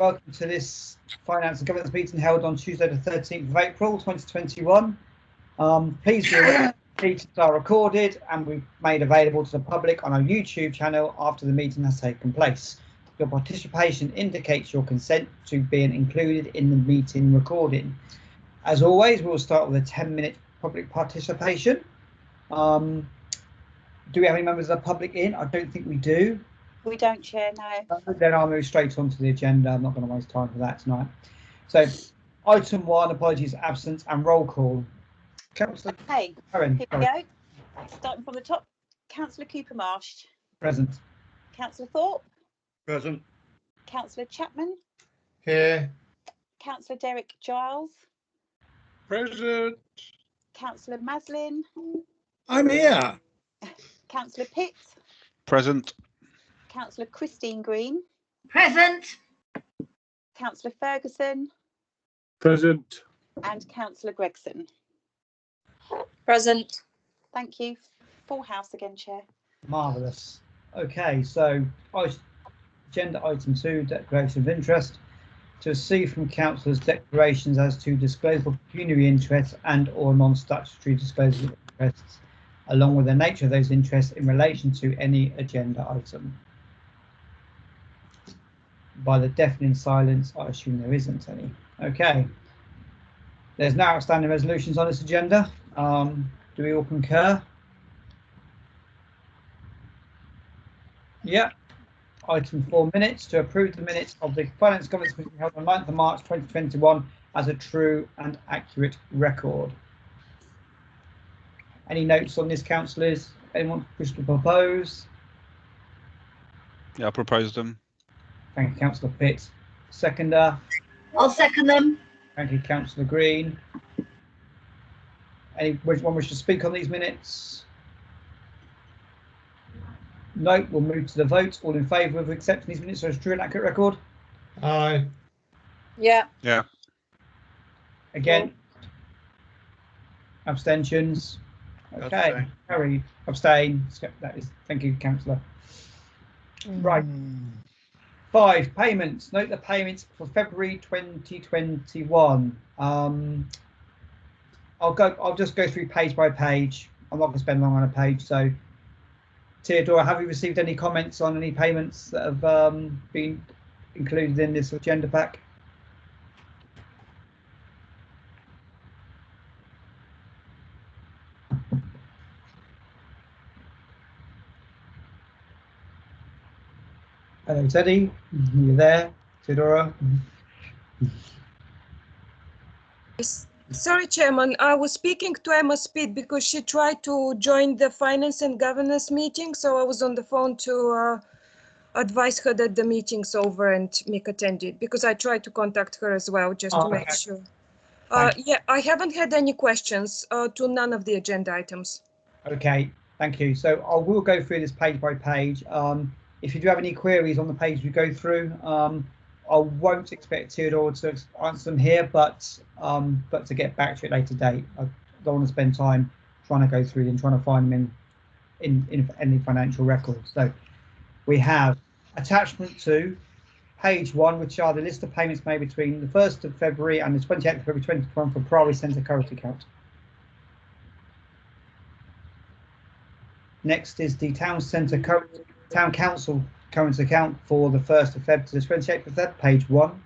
Welcome to this Finance and Governance meeting held on Tuesday the 13th of April 2021. Please be aware meetings are recorded and we've made available to the public on our YouTube channel after the meeting has taken place. Your participation indicates your consent to being included in the meeting recording. As always, we'll start with a 10-minute public participation. Do we have any members of the public in? I don't think we do. We don't, Chair, no. Then I'll move straight onto the agenda. I'm not going to waste time for that tonight. So, item 1, apologies, absence and roll call. Councillor Hey, Karen, here we go. Starting from the top, Councillor Cooper Marsh. present. Councillor Thorpe. Present. Councillor Chapman. Here. Councillor Derek Giles. Present. Councillor Maslin. I'm here. Councillor Pitt. Present. Councillor Christine Green. Present. Councillor Ferguson. Present. And Councillor Gregson. Present. Thank you. Full house again, Chair. Marvellous. Okay, so agenda item 2, declaration of interest. To receive from councillors declarations as to disclosable pecuniary interests and or non-statutory disclosable interests, along with the nature of those interests in relation to any agenda item. By the deafening silence, I assume there isn't any. Okay. There's no outstanding resolutions on this agenda. Do we all concur? Yeah. Item 4, minutes. To approve the minutes of the Finance Governance meeting held on 9th of March 2021 as a true and accurate record. Any notes on this, councillors? Anyone wish to propose? Yeah, I proposed them. Thank you, Councillor Pitt. Seconder. I'll second them. Thank you, Councillor Green. Anyone wish to speak on these minutes? No, we'll move to the vote. All in favour of accepting these minutes as true and accurate record? Aye. Yeah. Yeah. Again? Abstentions? Okay, Abstain. carried. Abstain. That is, thank you, Councillor. Right. 5, payments. Note the payments for February 2021. I'll just go through page by page. I'm not going to spend long on a page. So, Theodora, have you received any comments on any payments that have been included in this agenda pack? Hello, Teddy. You there? Theodora? Sorry, Chairman, I was speaking to Emma Speed because she tried to join the Finance and Governance meeting, so I was on the phone to advise her that the meeting's over and make attended, because I tried to contact her as well, just to make sure. Yeah, I haven't had any questions to none of the agenda items. Okay, thank you. So I will go through this page by page. If you do have any queries on the page we go through, I won't expect Theodore to answer them here, but to get back to it later date. I don't want to spend time trying to go through and trying to find them in any financial records. So we have attachment 2, page 1, which are the list of payments made between the 1st of February and the 28th of February 2021 for Priory Centre current account. Next is the Town Council current account for the 1st of Feb to the 28th of Feb, page 1.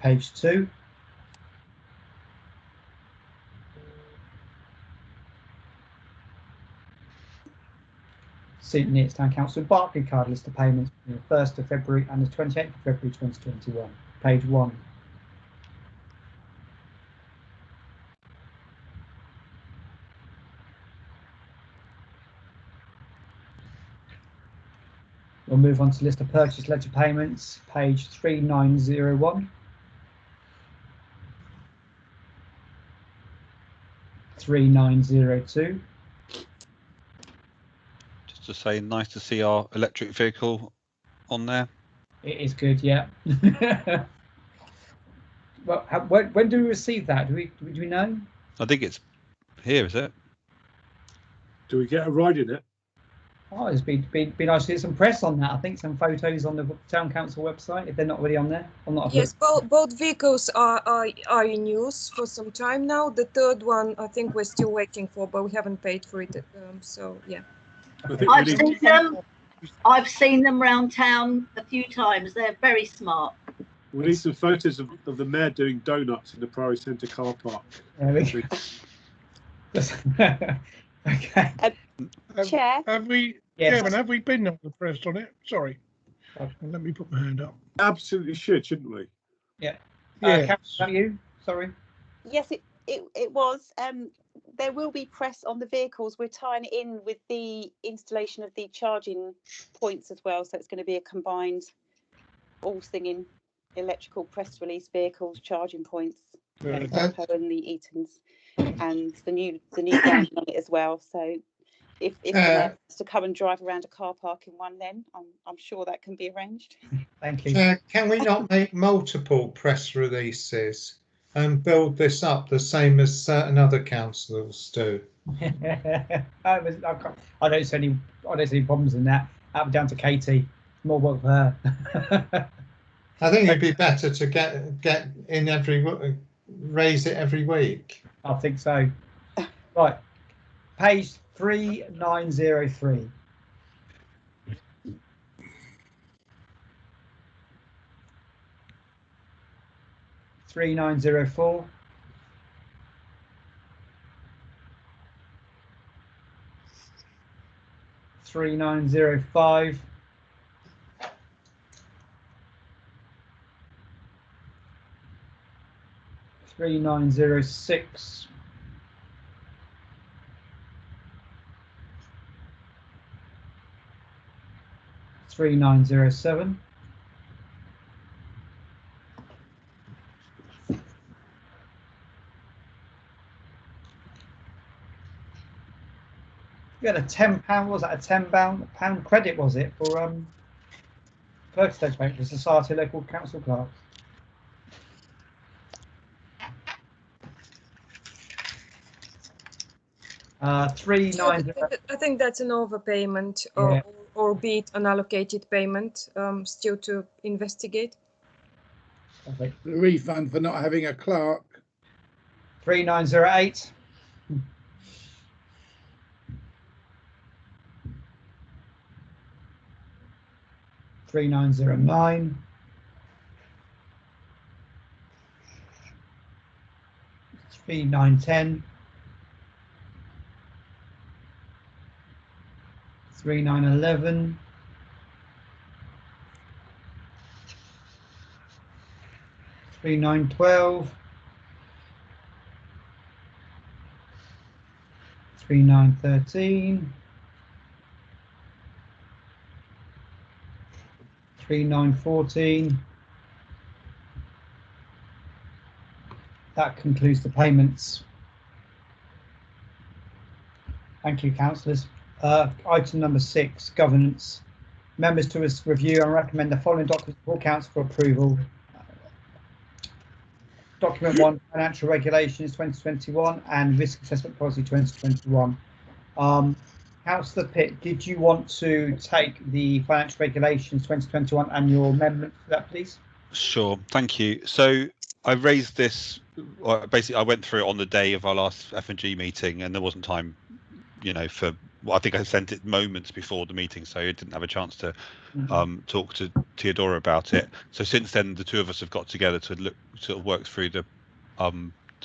Page 2. St Neots Town Council Barclaycard list of payments from the 1st of February and the 28th of February 2021, page 1. We'll move on to list of purchase ledger payments, page 3901. 3902. Just to say, nice to see our electric vehicle on there. It is good, yeah. Well, when do we receive that? Do we know? I think it's here, is it? Do we get a ride in it? Oh, it's been nice to get some press on that. I think some photos on the town council website if they're not already on there. I'm not. Yes, both vehicles are in use for some time now. The third one, I think we're still waiting for, but we haven't paid for it. So yeah. I've seen them around town a few times. They're very smart. We need some photos of the mayor doing donuts in the Priory Centre car park. Okay. Chair. Have we, Yes. Chairman, have we been on the press on it? Sorry. Let me put my hand up. Absolutely should, shouldn't we? Yeah. Yeah. Councillor, you? Sorry. Yes, it was. There will be press on the vehicles. We're tying it in with the installation of the charging points as well. So it's going to be a combined all singing electrical press release vehicles charging points. And the Eatons and the new branding on it as well. So if the mayor wants to come and drive around a car park in one, then I'm sure that can be arranged. Thank you. Can we not make multiple press releases and build this up the same as certain other councils do? I don't see any problems in that. That'll be down to Katie. More work for her. I think it'd be better to get in raise it every week. I think so. Right, page 3903. (3904). (3905). 3906. 3907. 10 £10, was that a £10 credit, was it, for Clerkston Bank, the Society of Local Council Clerks? I think that's an overpayment, or be it unallocated payment, still to investigate. Perfect. The refund for not having a clerk. 3908. (3909). 3910. 3911. 3912. 3913. 3914. That concludes the payments. Thank you, councillors. Item number 6, governance. Members to review and recommend the following documents for council for approval. Document 1, Financial Regulations 2021 and Risk Assessment Policy 2021. Councillor Pitt, did you want to take the Financial Regulations 2021 and your amendment for that, please? Sure, thank you. So I raised this, basically I went through it on the day of our last F&G meeting and there wasn't time, for, I think I sent it moments before the meeting, so I didn't have a chance to talk to Theodora about it. So since then, the two of us have got together to work through the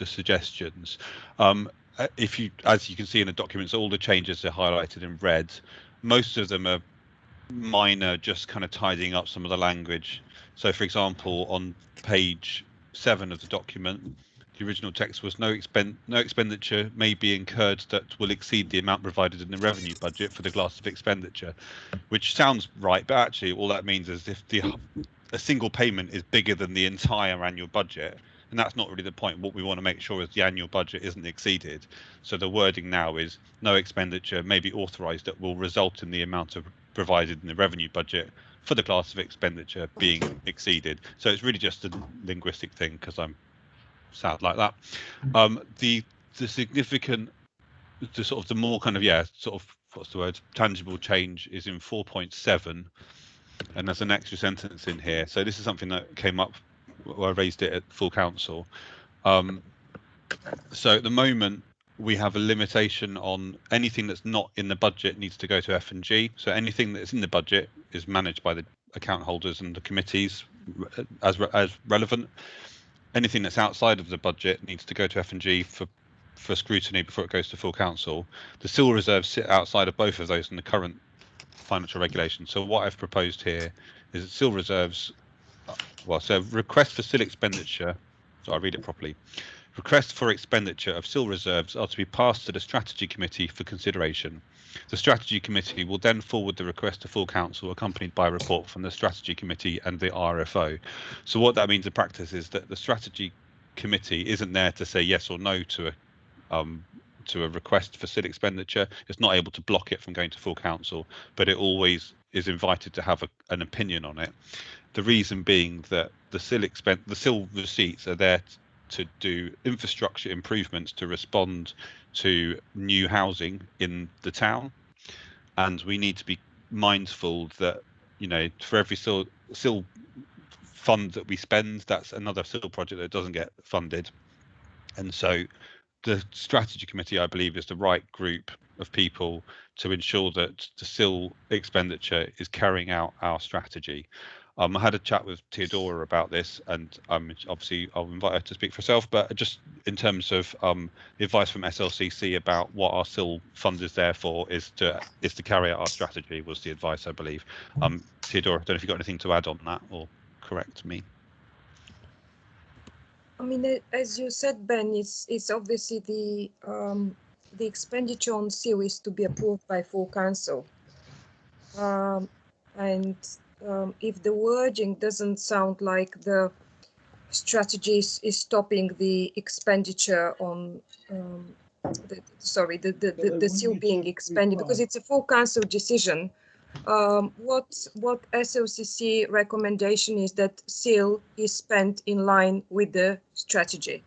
suggestions. As you can see in the documents, all the changes are highlighted in red. Most of them are minor, just kind of tidying up some of the language. So, for example, on page 7 of the document, the original text was no expenditure may be incurred that will exceed the amount provided in the revenue budget for the class of expenditure, which sounds right, but actually all that means is if a single payment is bigger than the entire annual budget, and that's not really the point. What we want to make sure is the annual budget isn't exceeded. So the wording now is no expenditure may be authorised that will result in the amount provided in the revenue budget for the class of expenditure being exceeded. So it's really just a linguistic thing because I'm sad like that. The significant, the more kind of what's the word, tangible change is in 4.7, and there's an extra sentence in here. So this is something that came up where I raised it at full council. So at the moment we have a limitation on anything that's not in the budget needs to go to F&G. So anything that's in the budget is managed by the account holders and the committees as relevant. Anything that's outside of the budget needs to go to F&G for scrutiny before it goes to full council. The SIL reserves sit outside of both of those in the current financial regulation. So what I've proposed here is that SIL reserves, well, so request for SIL expenditure, so I'll read it properly. Requests for expenditure of SIL reserves are to be passed to the Strategy Committee for consideration. The Strategy Committee will then forward the request to full council, accompanied by a report from the Strategy Committee and the RFO. So what that means in practice is that the Strategy Committee isn't there to say yes or no to a request for SIL expenditure. It's not able to block it from going to full council, but it always is invited to have an opinion on it. The reason being that the SIL receipts are there to do infrastructure improvements to respond to new housing in the town, and we need to be mindful that, you know, for every SIL fund that we spend, that's another SIL project that doesn't get funded. And so the Strategy Committee, I believe, is the right group of people to ensure that the SIL expenditure is carrying out our strategy. I had a chat with Theodora about this, and obviously I'll invite her to speak for herself, but just in terms of the advice from SLCC about what our SIL fund is there for is to carry out our strategy, was the advice, I believe. Theodora, I don't know if you've got anything to add on that or correct me. I mean, as you said, Ben, it's obviously the expenditure on SIL is to be approved by full council, and if the wording doesn't sound like the strategy is stopping the expenditure on the SIL being expended, because it's a full council decision. What SLCC recommendation is that SIL is spent in line with the strategy.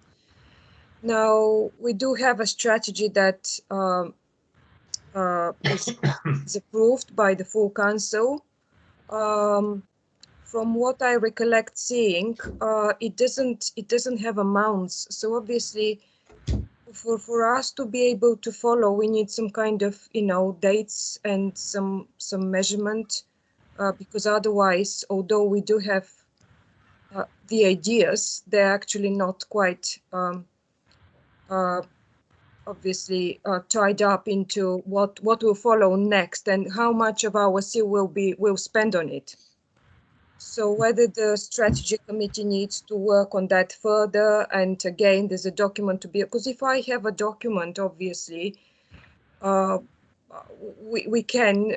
Now, we do have a strategy that is approved by the full council. From what I recollect seeing, it doesn't have amounts. So obviously, for us to be able to follow, we need some kind of, you know, dates and some measurement, because otherwise, although we do have the ideas, they're actually not quite obviously tied up into what will follow next and how much of our SIL will spend on it. So whether the strategy committee needs to work on that further, and again, there's a document to be, because if I have a document, obviously, we can,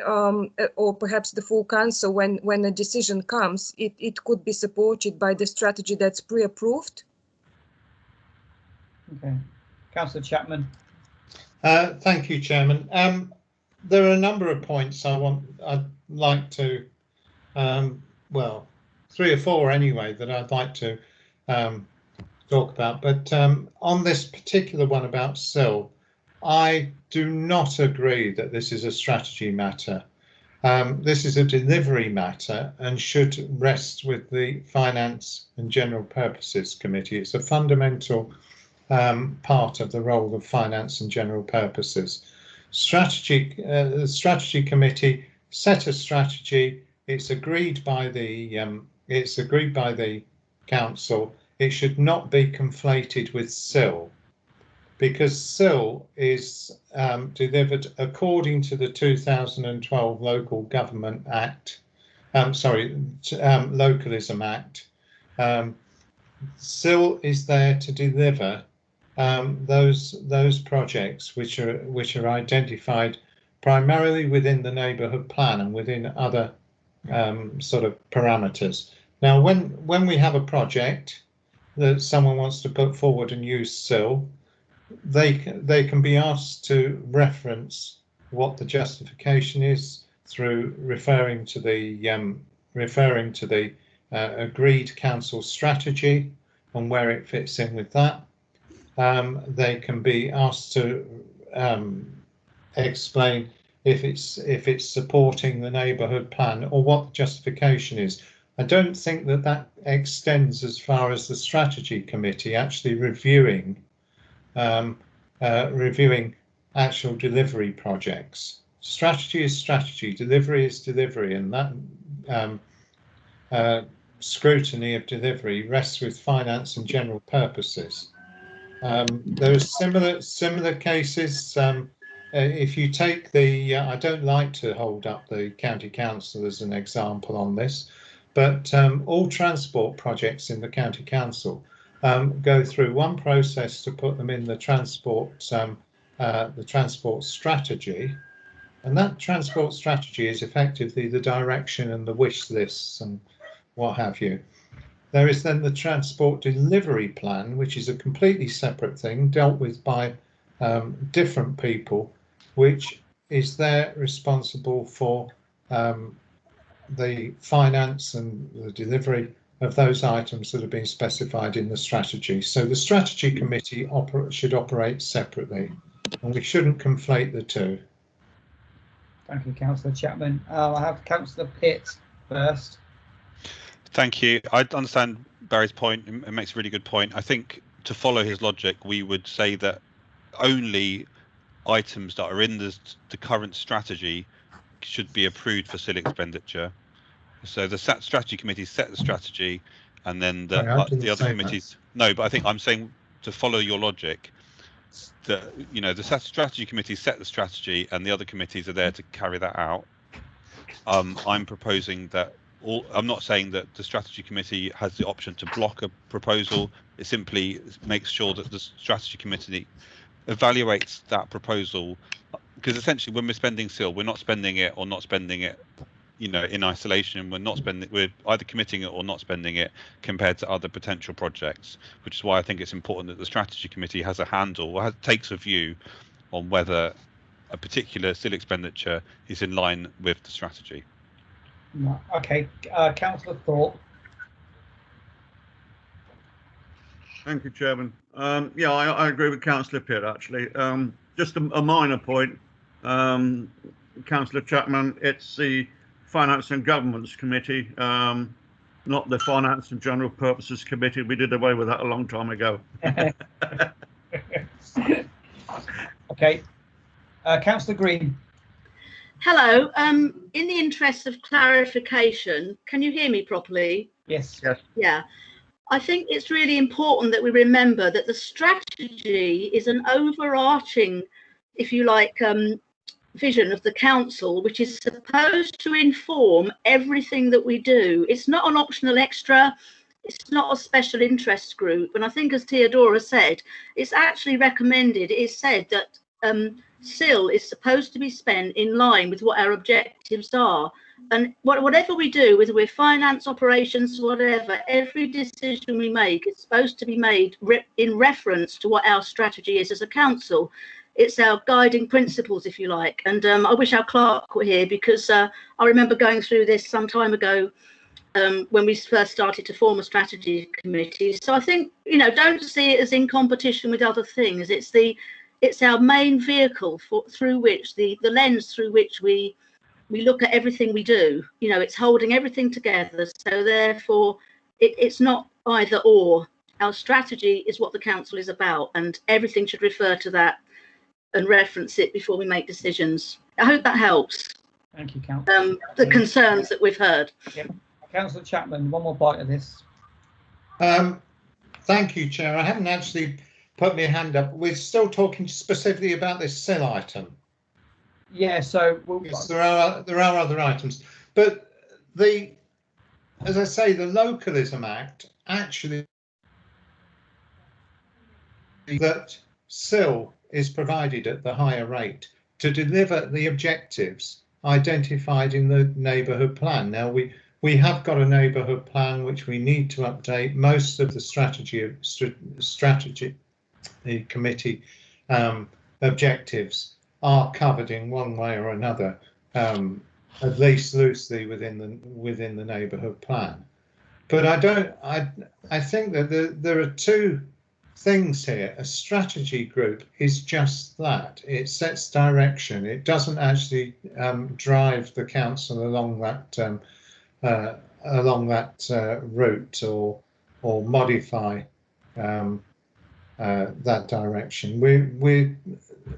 or perhaps the full council, when a decision comes, it could be supported by the strategy that's pre-approved. Okay, Councillor Chapman. Thank you, Chairman. There are a number of points I'd like to, well, 3 or 4 anyway, that I'd like to talk about. But on this particular one about SIL, I do not agree that this is a strategy matter. This is a delivery matter and should rest with the Finance and General Purposes Committee. It's a fundamental part of the role of Finance and General Purposes. The Strategy Committee set a strategy. It's agreed by the council. It should not be conflated with SIL, because SIL is delivered according to the 2012 Local Government Act. Localism Act. SIL is there to deliver those projects which are identified primarily within the neighbourhood plan and within other sort of parameters. Now, when we have a project that someone wants to put forward and use SIL, they can be asked to reference what the justification is through referring to the agreed council strategy and where it fits in with that. They can be asked to explain if it's supporting the neighbourhood plan, or what the justification is. I don't think that extends as far as the strategy committee actually reviewing actual delivery projects. Strategy is strategy, delivery is delivery, and that scrutiny of delivery rests with finance and general purposes. There are similar cases. If you take the, I don't like to hold up the county council as an example on this, but all transport projects in the county council go through one process to put them in the transport strategy, and that transport strategy is effectively the direction and the wish lists and what have you. There is then the transport delivery plan, which is a completely separate thing dealt with by different people, which is there responsible for the finance and the delivery of those items that have been specified in the strategy. So the strategy committee should operate separately, and we shouldn't conflate the two. Thank you, Councillor Chapman. I have Councillor Pitt first. Thank you. I understand Barry's point. It makes a really good point. I think to follow his logic, we would say that only items that are in the current strategy should be approved for SIL expenditure. So the strategy committee set the strategy, and then the other committees. No, but I think I'm saying to follow your logic, that the strategy committee set the strategy, and the other committees are there to carry that out. I'm proposing that. I'm not saying that the strategy committee has the option to block a proposal. It simply makes sure that the strategy committee evaluates that proposal, because essentially when we're spending SIL, we're not spending it or not spending it in isolation. We're either committing it or not spending it compared to other potential projects, which is why I think it's important that the strategy committee has a handle or takes a view on whether a particular SIL expenditure is in line with the strategy. Okay, Councillor Thorpe. Thank you, Chairman. Yeah, I agree with Councillor Pitt, actually. Just a minor point, Councillor Chapman, it's the Finance and Governments Committee, not the Finance and General Purposes Committee. We did away with that a long time ago. Okay, Councillor Green. Hello. In the interest of clarification, can you hear me properly? Yes. Yes. Yeah. I think it's really important that we remember that the strategy is an overarching, if you like, vision of the council, which is supposed to inform everything that we do. It's not an optional extra. It's not a special interest group. And I think, as Theodora said, it's actually recommended. It is said that SIL is supposed to be spent in line with what our objectives are. And whatever we do, whether we're finance, operations, whatever, every decision we make is supposed to be made in reference to what our strategy is as a council. It's our guiding principles, if you like. And I wish our clerk were here, because I remember going through this some time ago when we first started to form a strategy committee. So I think, don't see it as in competition with other things. It's our main vehicle through which the lens through which we look at everything we do. It's holding everything together. So therefore, it's not either or. Our strategy is what the council is about, and everything should refer to that and reference it before we make decisions. I hope that helps. Thank you, Councillor. The concerns that we've heard. Yep. Councillor Chapman, one more bite of this. Thank you, Chair. I haven't actually put my hand up. We're still talking specifically about this SIL item. Yeah, so yes, there are other items, but as I say, the Localism Act actually that SIL is provided at the higher rate to deliver the objectives identified in the neighbourhood plan. Now we have got a neighbourhood plan which we need to update. Most of the strategy the committee objectives are covered in one way or another, at least loosely within the neighbourhood plan. But I think that there are two things here. A strategy group is just that. It sets direction. It doesn't actually drive the council along that route or modify that direction.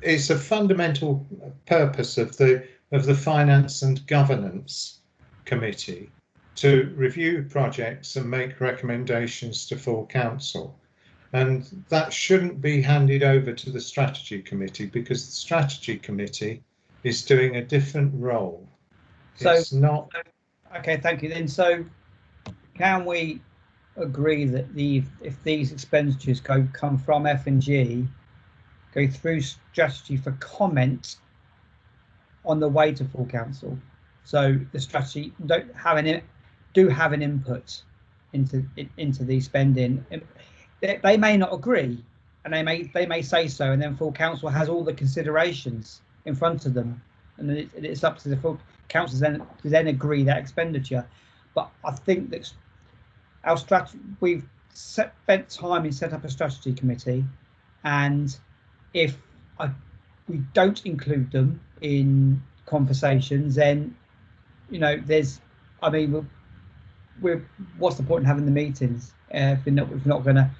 It's a fundamental purpose of the Finance and Governance Committee to review projects and make recommendations to full council. And that shouldn't be handed over to the Strategy Committee, because the Strategy Committee is doing a different role. So, it's not. Okay, thank you. Then, so can we agree that if these expenditures come from F&G, go through strategy for comment on the way to full council? So the strategy do have an input into the spending. They may not agree, and they may say so, and then full council has all the considerations in front of them, and then it's up to the full council to then agree that expenditure. But I think that our strategy, we've spent time and set up a strategy committee, and if we don't include them in conversations, then what's the point in having the meetings if we're not going to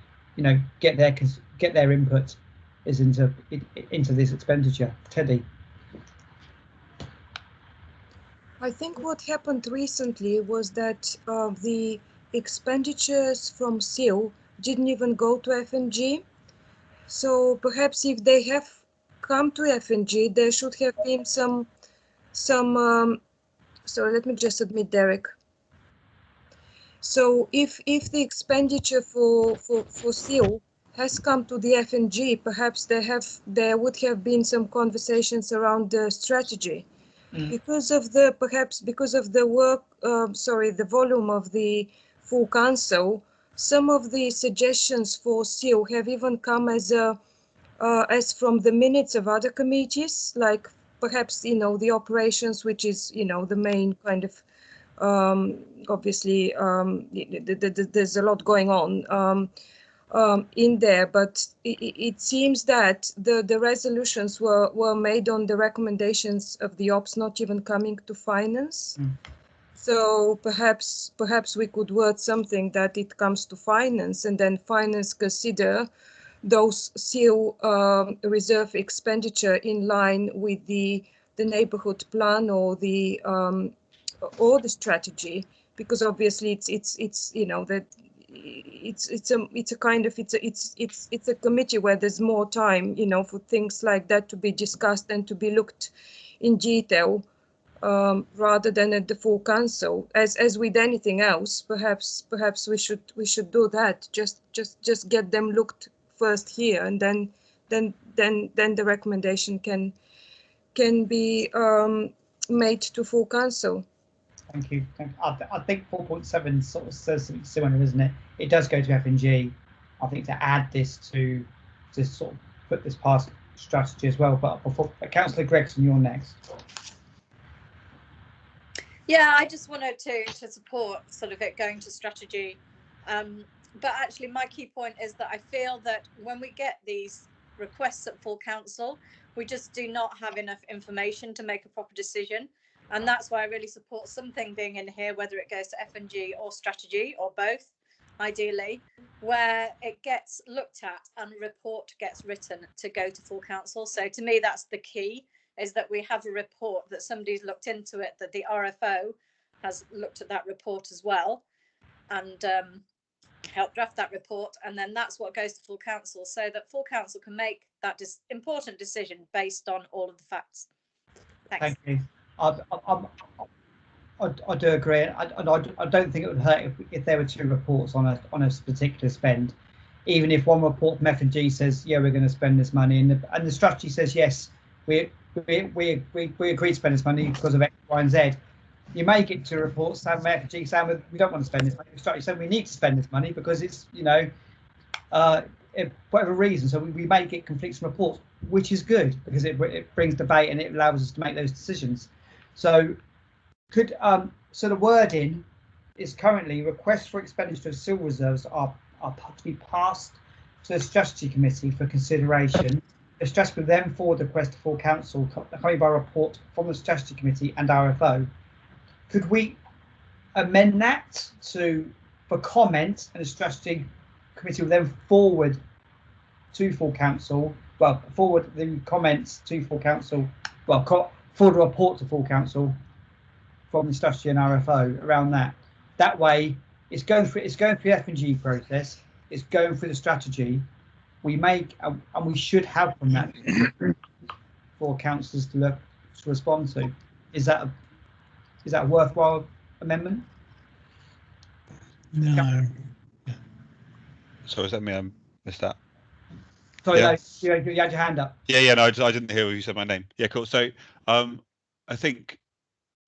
get their input into this expenditure? Teddy. I think what happened recently was that the expenditures from SEAL didn't even go to F&G. So perhaps if they have come to F&G, there should have been some. So let me just admit, Derek. So if the expenditure for SEAL has come to the F&G, perhaps there would have been some conversations around the strategy. Because of the work, the volume of the full council, some of the suggestions for SEAL have even come as from the minutes of other committees, like perhaps the operations, which is the main kind of obviously there's a lot going on in there, but it seems that the resolutions were made on the recommendations of the ops, not even coming to finance. So perhaps we could word something that it comes to finance, and then finance consider those SEAL reserve expenditure in line with the neighborhood plan or the strategy, because obviously it's that. It's a committee where there's more time, for things like that to be discussed and to be looked in detail, rather than at the full council. As with anything else, perhaps we should do that. Just get them looked first here, and then the recommendation can be made to full council. Thank you. I think 4.7 sort of says something similar, isn't it? It does go to F&G. I think to add this to sort of put this past strategy as well. But before, Councillor Gregson, you're next. Yeah, I just wanted to support sort of it going to strategy. But actually, my key point is that I feel that when we get these requests at full council, we just do not have enough information to make a proper decision. And that's why I really support something being in here, whether it goes to F&G or strategy or both, ideally, where it gets looked at and a report gets written to go to full council. So to me, that's the key, is that we have a report, that somebody's looked into it, that the RFO has looked at that report as well and helped draft that report. And then that's what goes to full council, so that full council can make that important decision based on all of the facts. Thanks. Thank you. I do agree, and I don't think it would hurt if there were two reports on a particular spend, even if one report from F&G says we're going to spend this money, and the strategy says yes, we agree to spend this money because of X, Y, and Z. You may get two reports from F&G saying we don't want to spend this money. The strategy says we need to spend this money because it's for whatever reason. So we may get conflicting reports, which is good because it brings debate and it allows us to make those decisions. So so the wording is currently requests for expenditure of SEAL reserves are to be passed to the strategy committee for consideration. The strategy will then forward the request to full council, coming by report from the strategy committee and RFO. Could we amend that for comment, and the strategy committee will then forward to full council? Well, forward the comments to full council. Well, forward a report to full council from the strategy and RFO around that. That way, it's going through the F&G process. It's going through the strategy. We make and we should have from that for councillors to respond to. Is that a worthwhile amendment? No. So is that me? I missed that. Sorry, Yeah. no, you had your hand up. Yeah, no, I didn't hear you said my name. Yeah, cool. So, I think,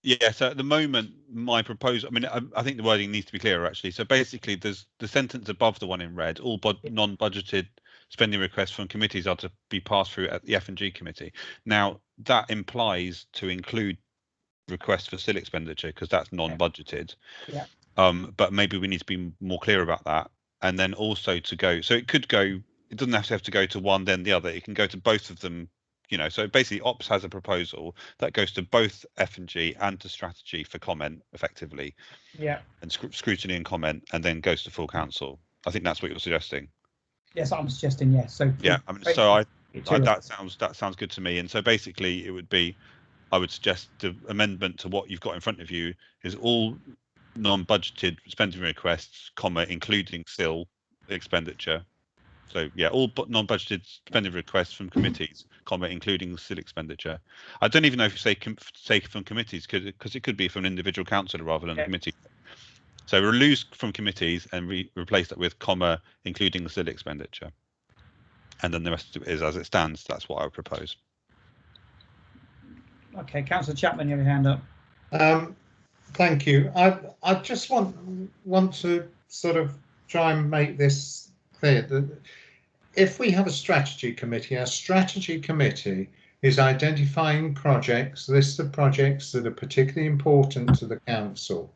yeah. So at the moment, my proposal. I mean, I think the wording needs to be clearer actually. So basically, there's the sentence above the one in red. All non-budgeted spending requests from committees are to be passed through at the F&G committee. Now that implies to include requests for still expenditure because that's non-budgeted. Yeah. But maybe we need to be more clear about that, and then also to go. So it could go. It doesn't have to go to one then the other. It can go to both of them. You know, so basically, Ops has a proposal that goes to both F&G and to strategy for comment, effectively. Yeah. And scrutiny and comment, and then goes to full council. I think that's what you're suggesting. Yes, I'm suggesting yes. So yeah, I mean, so that sounds good to me. And so basically, it would be, I would suggest the amendment to what you've got in front of you is all non-budgeted spending requests, comma, including still expenditure. So yeah, all non-budgeted spending requests from committees, comma, including still expenditure. I don't even know if you say from committees, because it could be from an individual councillor rather than a committee. So we'll lose from committees and replace that with comma, including the still expenditure. And then the rest of it is as it stands. That's what I would propose. Okay, Councillor Chapman, you have your hand up. Thank you. I just want to sort of try and make this clear that if we have a strategy committee, our strategy committee is identifying projects, lists of projects that are particularly important to the council.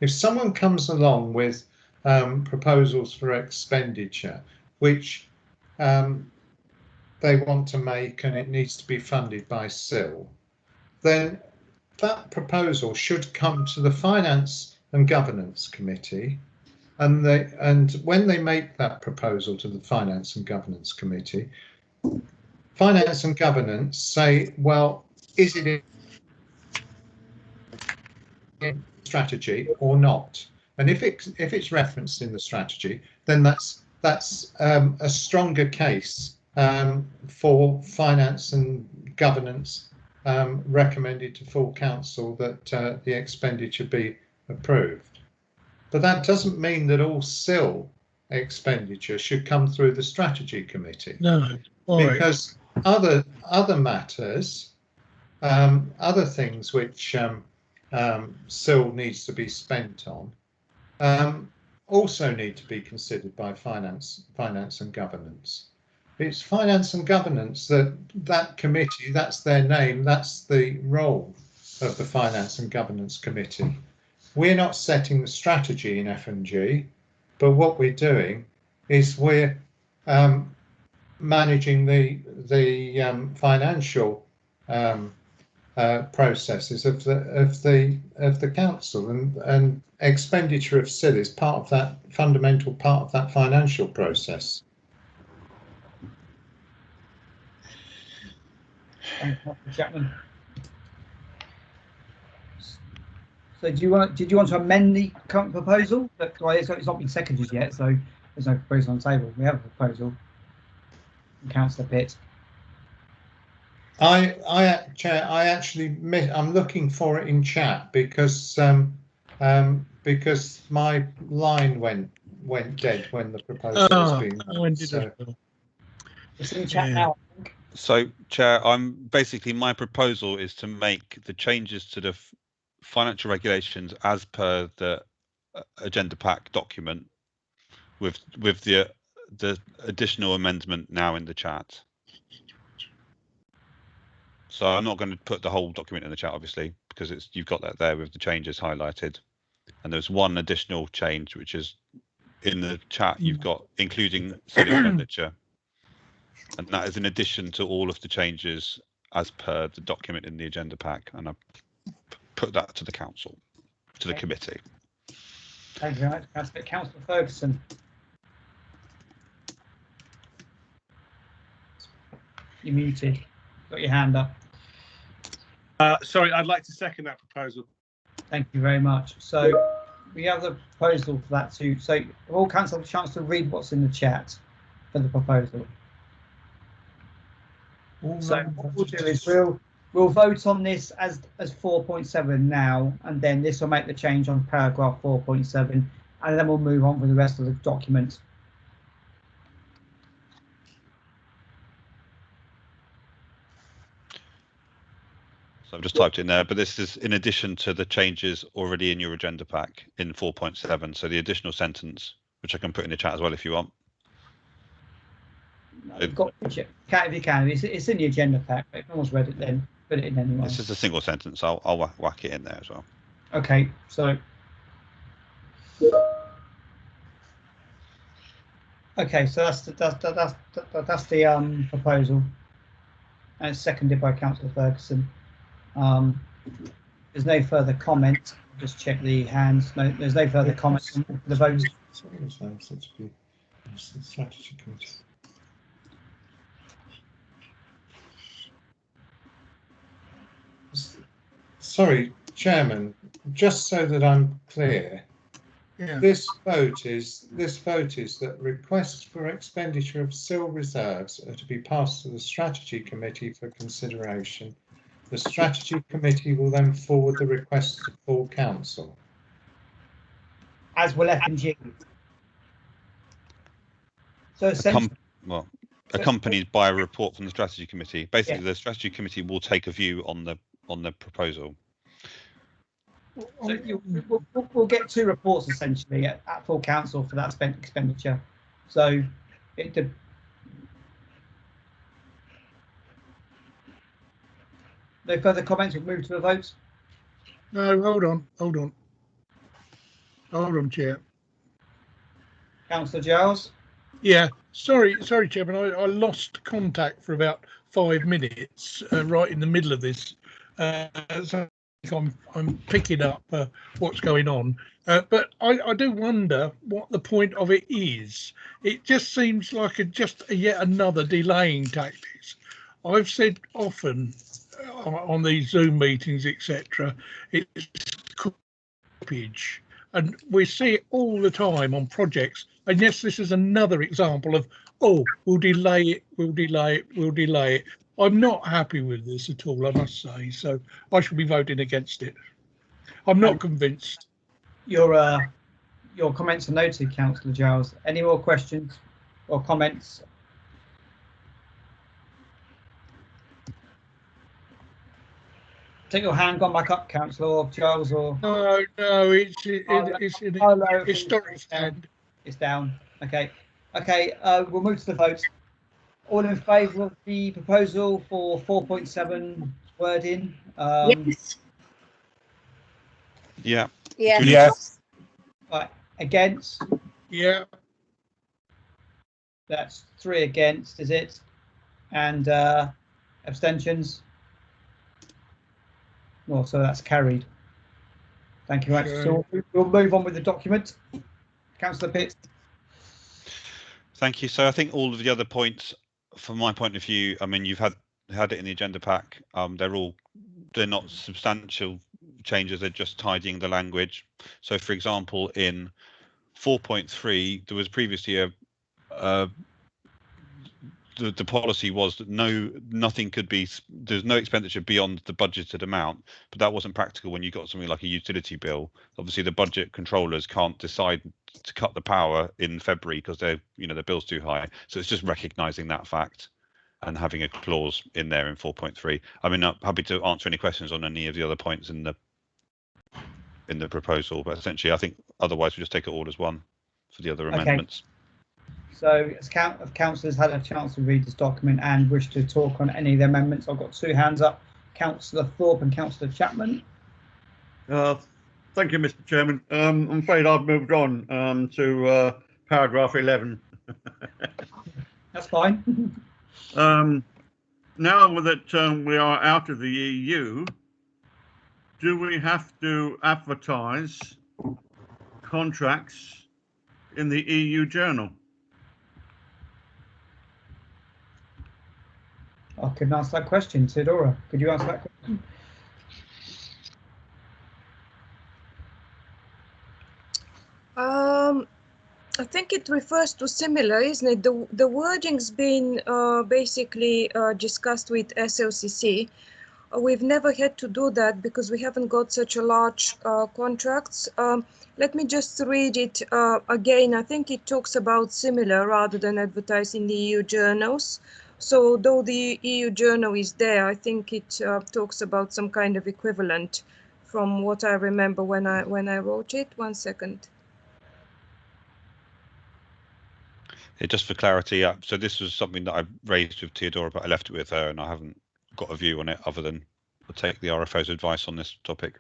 If someone comes along with proposals for expenditure, which they want to make and it needs to be funded by SIL, then that proposal should come to the Finance and Governance Committee, and when they make that proposal to the Finance and Governance Committee, Finance and Governance say, well, is it in strategy or not? And if it's referenced in the strategy, then that's a stronger case for Finance and Governance recommended to full council that the expenditure be approved. But that doesn't mean that all SIL expenditure should come through the strategy committee. No, because other matters, other things which SIL needs to be spent on, also need to be considered by finance and governance. It's Finance and Governance that committee, that's their name, that's the role of the Finance and Governance Committee. We're not setting the strategy in F&G, but what we're doing is we're managing the financial processes of the council, and expenditure of SIL is part of that, fundamental part of that financial process. Thank you, Dr. Chapman. So did you want to amend the current proposal? Well, it's not been seconded yet, so there's no proposal on the table. We have a proposal from Councillor Pitt. Chair, I'm looking for it in chat because my line went dead when the proposal was being made. So. It's in chat now. So, Chair, my proposal is to make the changes to the financial regulations as per the agenda pack document with the additional amendment now in the chat. So I'm not going to put the whole document in the chat, obviously, because you've got that there with the changes highlighted. And there's one additional change, which is in the chat, you've got including said expenditure, and that is in addition to all of the changes as per the document in the agenda pack, and I put that to the council, to the committee. Thank you very much. That's it. Councillor Ferguson. You're muted. Got your hand up. Sorry, I'd like to second that proposal. Thank you very much. So we have the proposal for that too. So all council have a chance to read what's in the chat for the proposal. So what we'll do is we'll vote on this as 4.7 now, and then this will make the change on paragraph 4.7, and then we'll move on with the rest of the document. So I've just typed in there, but this is in addition to the changes already in your agenda pack in 4.7. So the additional sentence, which I can put in the chat as well if you want. You've got if you can. It's in the agenda pack. If no one's read it, then put it in anyway. This is a single sentence. I'll whack it in there as well. Okay, so that's the proposal, and it's seconded by Councillor Ferguson. There's no further comment. Just check the hands. No, there's no further comments on the vote. Strategy committee. Sorry, Chairman, just so that I'm clear, this vote is that requests for expenditure of SIL reserves are to be passed to the Strategy Committee for consideration. The Strategy Committee will then forward the request to full council. As will F&G. So essentially, accompanied by a report from the Strategy Committee. Basically, the Strategy Committee will take a view on the proposal. So we'll get two reports essentially at full council for that expenditure. So no further comments. We'll move to a vote. No, hold on, Chair. Councillor Giles. Yeah, sorry, Chairman. I lost contact for about 5 minutes right in the middle of this. So I'm picking up what's going on, but I do wonder what the point of it is. It just seems like yet another delaying tactics. I've said often on these Zoom meetings, etc., it's copiage, and we see it all the time on projects. And yes, this is another example of, oh, we'll delay it. I'm not happy with this at all, I must say. So I shall be voting against it. I'm not convinced. Your comments are noted, Councillor Giles. Any more questions or comments? Take your hand gone back up, Councillor Giles, or no, it's in a historic stand. It's down. Okay. We'll move to the vote. All in favour of the proposal for 4.7 wording? Yes. Yeah. Yes. Right. Against? Yeah. That's 3 against, is it? And abstentions? Well, so that's carried. Thank you very much. So we'll move on with the document. Councillor Pitt. Thank you. So I think all of the other points, from my point of view, I mean, you've had it in the agenda pack. They're not substantial changes. They're just tidying the language. So, for example, in 4.3, there was previously the policy was that nothing could be, there's no expenditure beyond the budgeted amount, but that wasn't practical when you got something like a utility bill. Obviously, the budget controllers can't decide to cut the power in February because their bill's too high. So it's just recognising that fact and having a clause in there in 4.3. I mean, I'm happy to answer any questions on any of the other points in the proposal, but essentially, I think otherwise we just take it all as one for the other amendments. So, as councillors had a chance to read this document and wish to talk on any of the amendments, I've got 2 hands up. Councillor Thorpe and Councillor Chapman. Thank you, Mr. Chairman. I'm afraid I've moved on to paragraph 11. That's fine. Now that we are out of the EU, do we have to advertise contracts in the EU Journal? I couldn't answer that question. Theodora, could you answer that question? I think it refers to similar, isn't it? The wording's been basically discussed with SLCC. We've never had to do that because we haven't got such a large contracts. Let me just read it again. I think it talks about similar rather than advertising the EU journals. So though the EU journal is there, I think it talks about some kind of equivalent from what I remember when I wrote it. 1 second. Yeah, just for clarity, so this was something that I raised with Theodora, but I left it with her, and I haven't got a view on it other than I'll take the RFO's advice on this topic.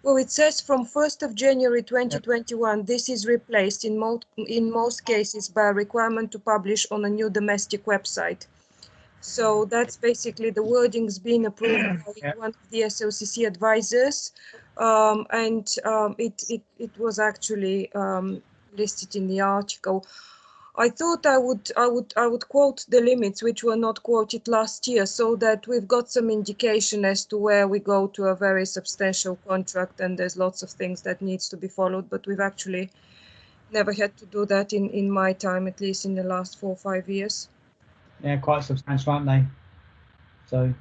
Well, it says from 1st of January 2021, this is replaced in most cases by a requirement to publish on a new domestic website. So that's basically the wording's been approved by one of the SLCC advisors, and it was actually listed in the article. I thought I would quote the limits which were not quoted last year, so that we've got some indication as to where we go to a very substantial contract, and there's lots of things that needs to be followed, but we've actually never had to do that in my time, at least in the last 4 or 5 years. Yeah, quite substantial, aren't they? So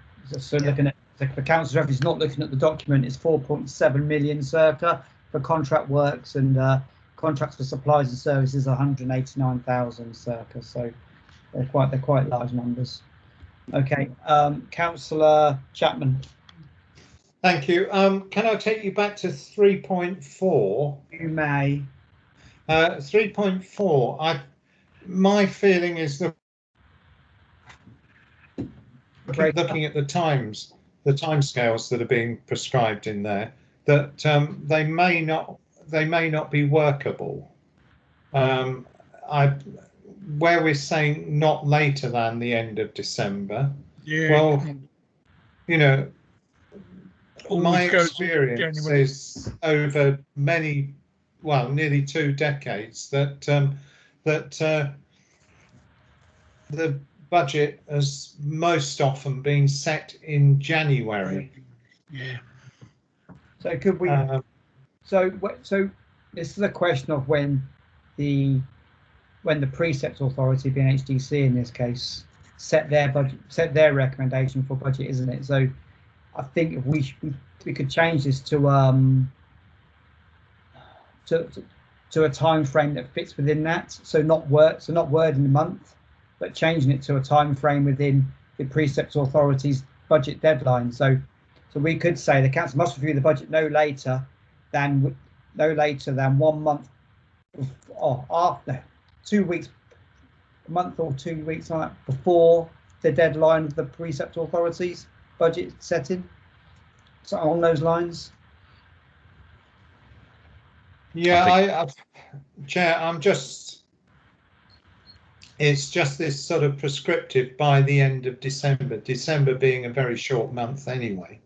looking at the council revenue is not looking at the document. It's 4.7 million circa for contract works, and contracts for supplies and services 189,000 circa. So they're quite large numbers. Okay, Councillor Chapman. Thank you. Can I take you back to 3.4? You may. 3.4. My feeling is that looking at the timescales that are being prescribed in there, that they may not be workable. Where we're saying not later than the end of December. Yeah. Well, you know, Always my goes experience January. is over many, well, nearly 2 decades that the budget has most often been set in January. Yeah. So could we? So this is a question of when the Precept Authority, being HDC in this case, set their budget, set their recommendation for budget, isn't it? So I think if we could change this to a time frame that fits within that. So not word in the month, but changing it to a time frame within the Precept Authority's budget deadline. So we could say the council must review the budget no later than 1 month or after 2 weeks, a month or 2 weeks on that before the deadline of the Precept Authority's budget setting. So along those lines. Yeah, Chair, it's just this sort of prescriptive by the end of December. December being a very short month anyway.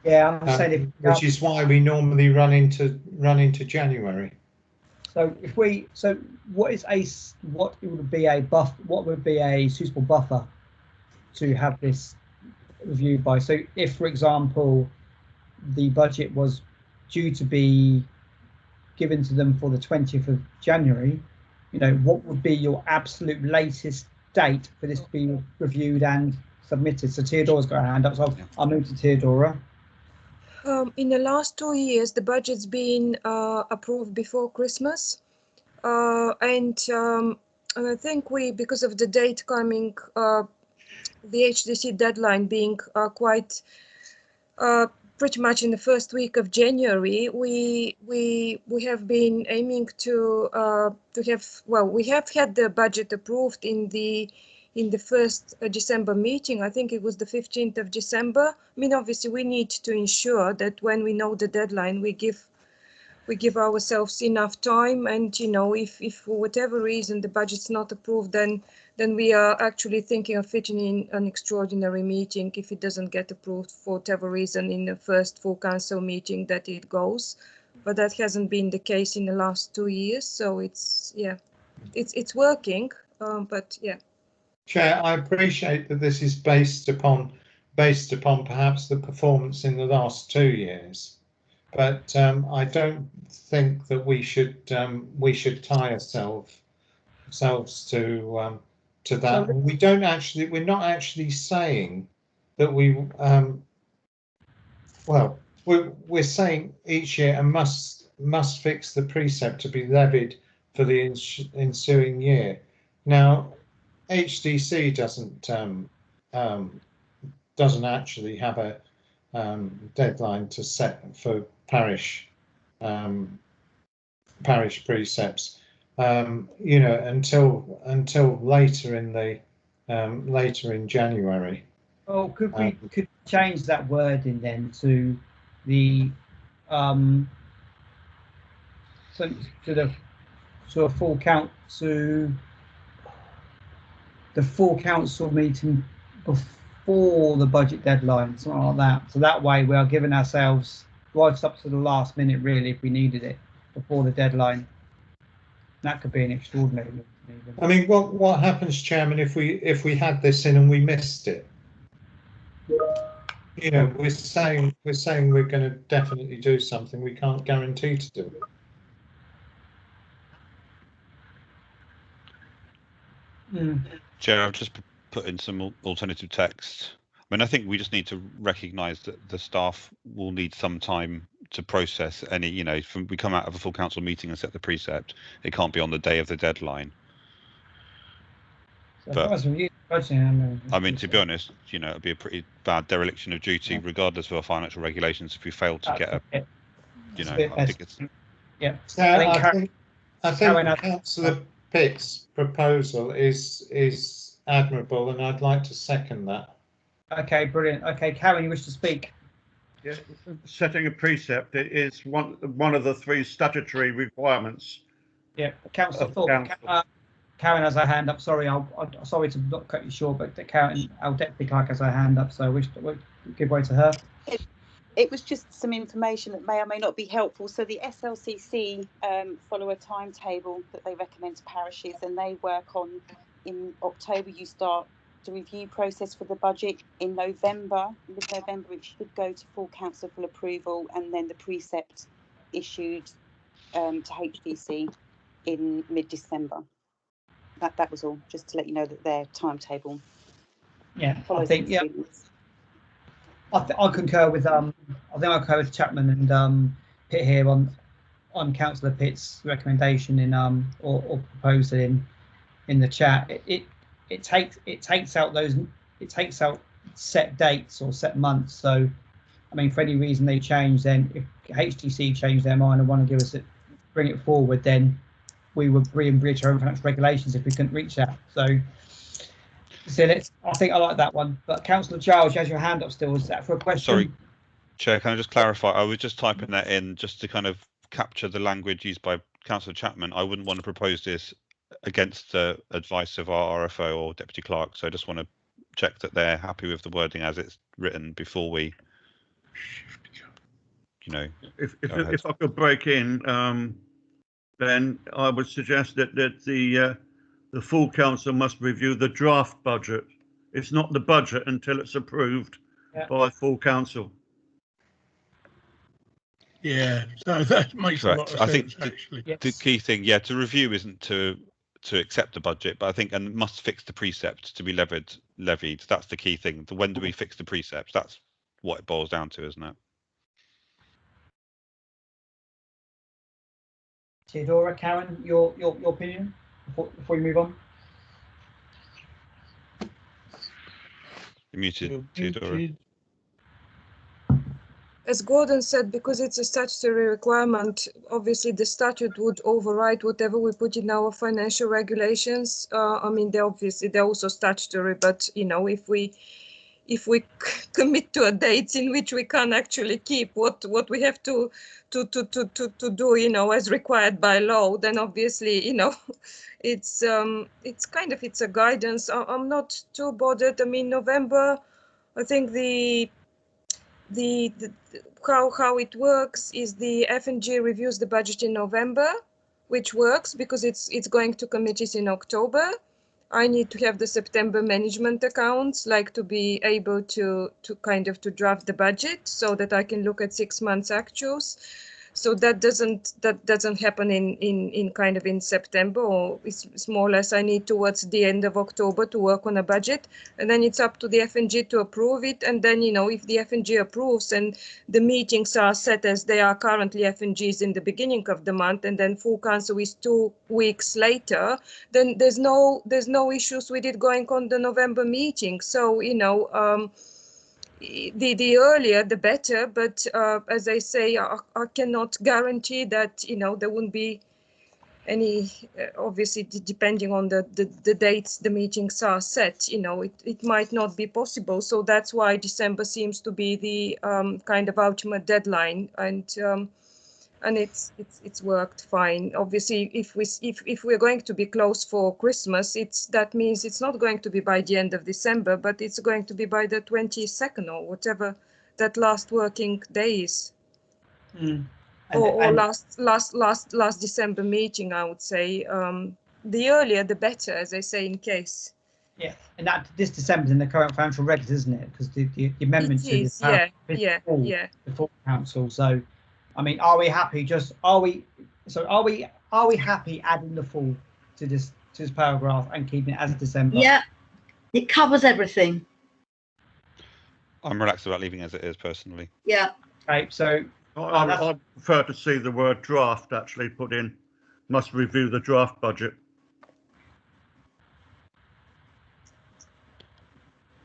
Yeah, I'm saying which is why we normally run into January. So what would be a suitable buffer to have this reviewed by? So if, for example, the budget was due to be given to them for the 20th of January, you know, what would be your absolute latest date for this to be reviewed and submitted? So Theodora's got her hand up, so I'll move to Theodora. In the last 2 years, the budget's been approved before Christmas, and I think because of the date coming, the HDC deadline being quite pretty much in the first week of January, we have been aiming to have, well, we have had the budget approved in the first December meeting. I think it was the 15th of December. I mean, obviously we need to ensure that when we know the deadline, we give we give ourselves enough time, and you know, if for whatever reason the budget's not approved, then we are actually thinking of fitting in an extraordinary meeting if it doesn't get approved for whatever reason in the first full council meeting that it goes. But that hasn't been the case in the last 2 years, so it's working, but yeah. Chair, I appreciate that this is based upon perhaps the performance in the last 2 years, but I don't think that we should tie ourselves to that. So, We're not actually saying that we we're saying each year and must fix the precept to be levied for the ensuing year. Now, HDC doesn't actually have a deadline to set for parish precepts, you know, until later in January. oh, could we change that wording then to the to a full count, to the full council meeting before the budget deadline, something like that. So that way we are giving ourselves right up to the last minute, really, if we needed it before the deadline. That could be an extraordinary. I mean, what happens, Chairman, if we had this in and we missed it? You know, we're saying we're going to definitely do something. We can't guarantee to do it. Chair, I've just put in some alternative text. I mean, I think we just need to recognise that the staff will need some time to process any, you know, from we come out of a full council meeting and set the precept. It can't be on the day of the deadline. So But I mean, to be honest, you know, it'd be a pretty bad dereliction of duty, regardless of our financial regulations, if we fail to get a, you know, I think it's. Yeah. So I think Councillor Pitt's proposal is admirable, and I'd like to second that. Okay, brilliant. Okay, Karen, you wish to speak? Yeah, setting a precept is one of the 3 statutory requirements. Yeah, Councillor Thorpe. Karen has her hand up. Sorry, sorry to not cut you short, but Karen, our deputy clerk has her hand up, so I wish to give way to her. It was just some information that may or may not be helpful. So the SLCC follow a timetable that they recommend to parishes, and they work on, in October you start the review process for the budget. In November, mid-November, it should go to full council for approval, and then the precept issued to HDC in mid-December. That was all, just to let you know that their timetable. Yeah, I think I concur with I think I concur with Chapman and Pitt here on Councillor Pitt's recommendation in or proposal in the chat. It takes out set dates or set months. So I mean, for any reason they change, then if HDC change their mind and want to give us bring it forward, then we would breach our own financial regulations if we couldn't reach that. So I think I like that one. But Councillor Charles, you have your hand up still. Is that for a question? Sorry, Chair, can I just clarify? I was just typing that in just to kind of capture the language used by Councillor Chapman. I wouldn't want to propose this against the advice of our RFO or Deputy Clerk. So I just want to check that they're happy with the wording as it's written before we, you know. If I could break in, then I would suggest that the full council must review the draft budget. It's not the budget until it's approved by full council. Yeah, so that makes a lot of sense. I think the key thing, to review isn't to accept the budget, but I think and must fix the precept to be levied. That's the key thing. When do we fix the precepts? That's what it boils down to, isn't it? Theodora, Karen, your opinion before we move on? You're muted, Theodora. As Gordon said, because it's a statutory requirement, obviously the statute would override whatever we put in our financial regulations. I mean, they're also statutory, but you know, if we if we commit to a date in which we can't actually keep what we have to do, you know, as required by law, then obviously, you know, it's kind of, it's a guidance. I'm not too bothered. I mean, November, I think the how it works is the F&G reviews the budget in November, which works because it's going to committees in October. I need to have the September management accounts, like to be able to kind of to draft the budget so that I can look at 6 months actuals. So that doesn't happen in kind of in September, or it's more or less I need towards the end of October to work on a budget, and then it's up to the F&G to approve it. And then, you know, if the F&G approves and the meetings are set as they are currently, F&Gs in the beginning of the month, and then full council is 2 weeks later, then there's no issues with it going on the November meeting. So, you know, the earlier the better, but as I say, I cannot guarantee that, you know, there wouldn't be any, obviously depending on the dates the meetings are set, you know, it might not be possible. So that's why December seems to be the kind of ultimate deadline, and it's worked fine. Obviously, if we're going to be closed for Christmas, that means it's not going to be by the end of December, but it's going to be by the 22nd or whatever that last working day is. Or last December meeting, I would say. The earlier the better, as I say, in case. Yeah, and that this December's in the current financial regs, isn't it? Because the amendment to the full council. So, I mean, are we happy? Are we happy adding the full to this paragraph and keeping it as December? Yeah, it covers everything. I'm relaxed about leaving as it is personally. Yeah. Okay, so I prefer to see the word draft actually put in. Must review the draft budget.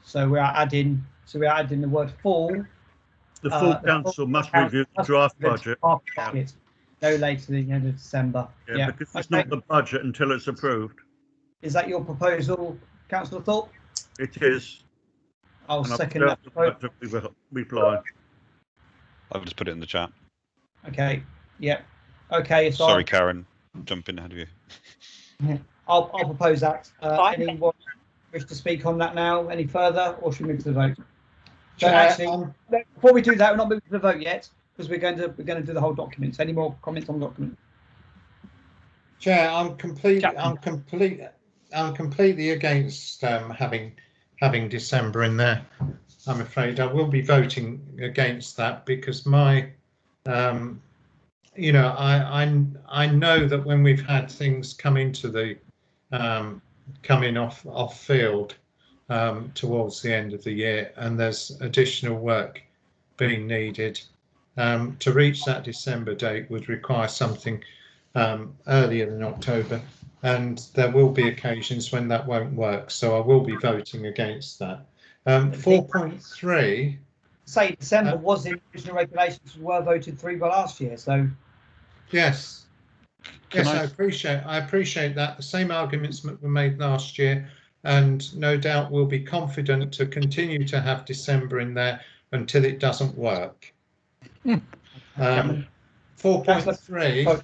So we are adding the word full. The full council must review the draft budget. No later than the end of December. Yeah, because it's not the budget until it's approved. Is that your proposal, Councillor Thorpe? It is. I'll second that. Reply. I'll just put it in the chat. Okay. Yeah. Okay. So sorry, Karen. Jump in ahead of you. I'll propose that. Anyone wish to speak on that now? Any further, or should we move to the vote? So actually, before we do that, we're not moving to the vote yet because we're going to do the whole document. So any more comments on the document? Chair, I'm completely against having December in there. I'm afraid I will be voting against that because my, you know, I know that when we've had things come into the coming off field towards the end of the year, and there's additional work being needed to reach that December date would require something earlier than October, and there will be occasions when that won't work, so I will be voting against that. 4.3 say December was in original regulations were voted through by last year, so yes, I appreciate that. The same arguments were made last year, and no doubt we'll be confident to continue to have December in there until it doesn't work. 4.3.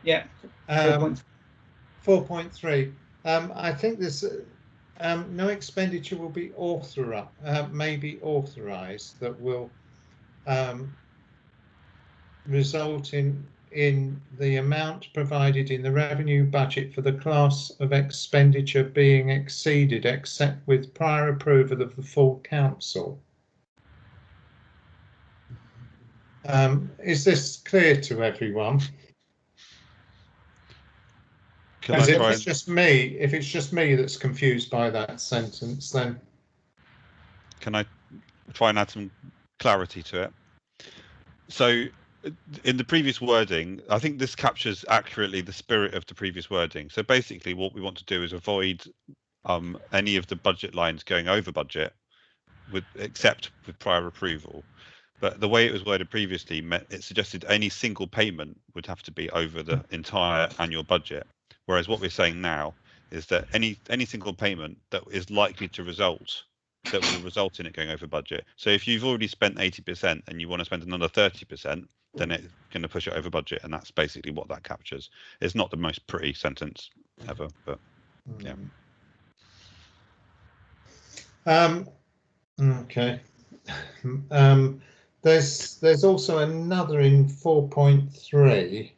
Yeah. 4.3. I think there's no expenditure will be maybe authorised that will result in the amount provided in the revenue budget for the class of expenditure being exceeded, except with prior approval of the full council. Is this clear to everyone? If it's just me that's confused by that sentence, then can I try and add some clarity to it? So in the previous wording, I think this captures accurately the spirit of the previous wording. So basically what we want to do is avoid any of the budget lines going over budget except with prior approval. But the way it was worded previously, it suggested any single payment would have to be over the entire annual budget. Whereas what we're saying now is that any single payment that is likely to result that will result in it going over budget. So if you've already spent 80% and you want to spend another 30%, then it's going to push it over budget, and that's basically what that captures. It's not the most pretty sentence ever, but yeah. Okay. There's also another in 4.3.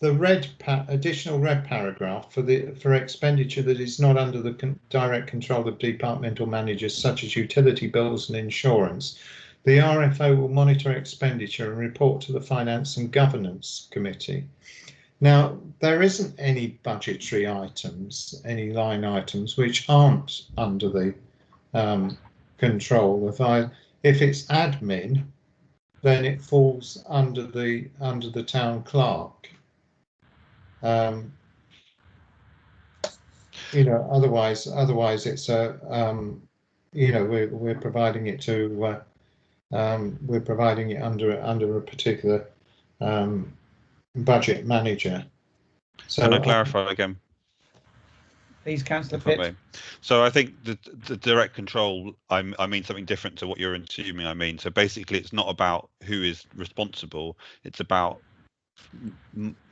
The additional red paragraph for expenditure that is not under the direct control of departmental managers, such as utility bills and insurance. The RFO will monitor expenditure and report to the Finance and Governance Committee. Now, there isn't any budgetary items, any line items, which aren't under the control of if it's admin, then it falls under the town clerk. You know, otherwise it's a you know, we're providing it to we're providing it under a particular budget manager. So can I clarify again? Please, Councillor Pitt. So I think the direct control, I mean something different to what you're assuming I mean. So basically it's not about who is responsible, it's about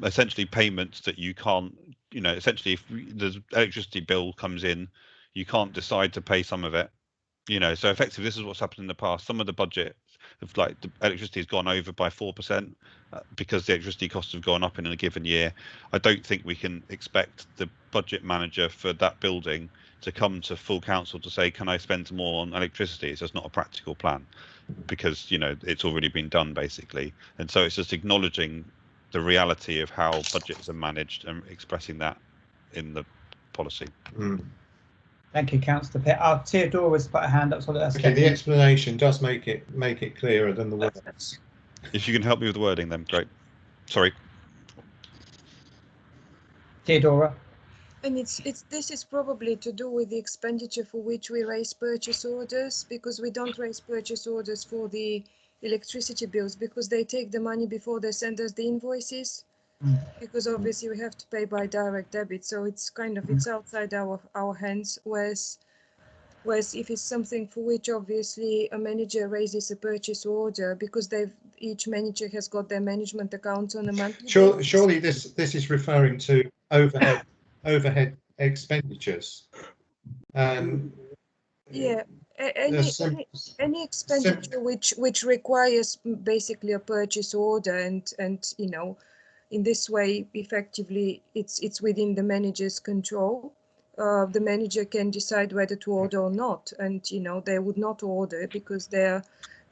essentially payments that you can't, you know, essentially if the electricity bill comes in, you can't decide to pay some of it, you know. So effectively this is what's happened in the past. Some of the budget of like the electricity has gone over by 4% because the electricity costs have gone up in a given year. I don't think we can expect the budget manager for that building to come to full council to say, can I spend more on electricity? It's just not a practical plan, because, you know, it's already been done basically. And so it's just acknowledging the reality of how budgets are managed and expressing that in the policy. Thank you, Councillor Pitt. Theodora's put a hand up, so that's okay. The explanation does make it clearer than the words. If you can help me with the wording, then great. Sorry, Theodora. And this is probably to do with the expenditure for which we raise purchase orders, because we don't raise purchase orders for the electricity bills because they take the money before they send us the invoices. Because obviously we have to pay by direct debit, so it's kind of it's outside our hands. Whereas if it's something for which obviously a manager raises a purchase order, because each manager has got their management accounts on a monthly basis. Surely this is referring to overhead expenditures. Yeah, any expenditure which requires basically a purchase order, and you know, in this way effectively it's within the manager's control. The manager can decide whether to order or not, and you know, they would not order because they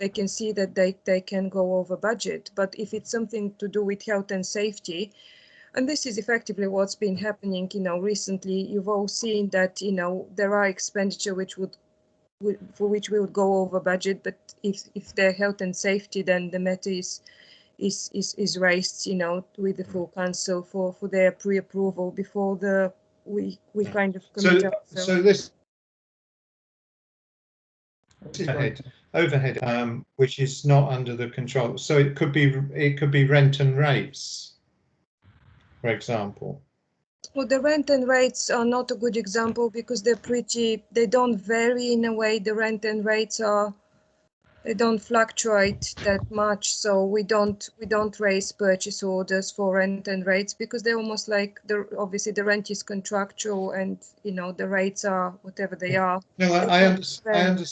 can see that they can go over budget. But if it's something to do with health and safety, and this is effectively what's been happening, you know, recently, you've all seen that, you know, there are expenditure for which we would go over budget, but if they're health and safety, then the matter is raised, you know, with the full council for their pre-approval before we kind of commit ourselves. So this overhead, which is not under the control. So it could be rent and rates, for example. Well, the rent and rates are not a good example because they don't vary in a way. The rent and rates they don't fluctuate that much, so we don't raise purchase orders for rent and rates because they're almost like obviously the rent is contractual, and you know, the rates are whatever they are. No, I understand.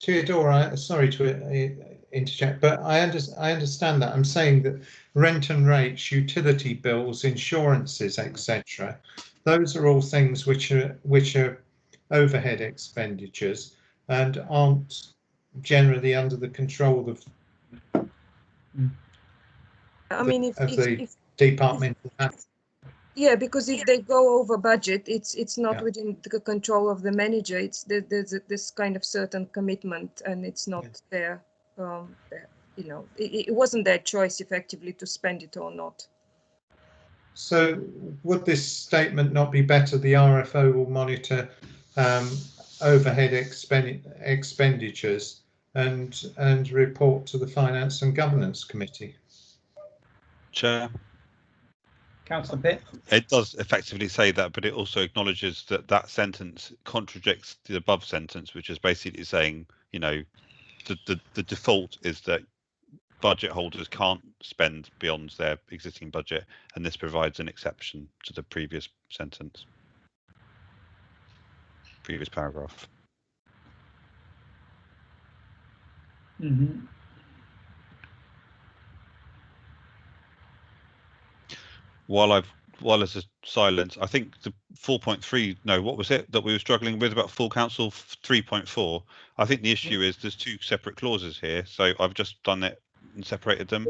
Theodora, sorry to interject, but I understand that. I'm saying that rent and rates, utility bills, insurances, etc. Those are all things which are overhead expenditures and aren't generally under the control of. I mean, if departmental. Yeah, because if they go over budget, it's not within the control of the manager. It's there's this kind of certain commitment, and it's not their, you know, it wasn't their choice effectively to spend it or not. So would this statement not be better? The RFO will monitor overhead expenditures and report to the Finance and Governance Committee. Chair. Councillor Pitt. It does effectively say that, but it also acknowledges that that sentence contradicts the above sentence, which is basically saying, you know, the default is that budget holders can't spend beyond their existing budget, and this provides an exception to the previous sentence, previous paragraph. Mm-hmm. While there's a silence, I think the 4.3, no, what was it that we were struggling with about full council 3.4? I think the issue is there's two separate clauses here, so I've just done it and separated them.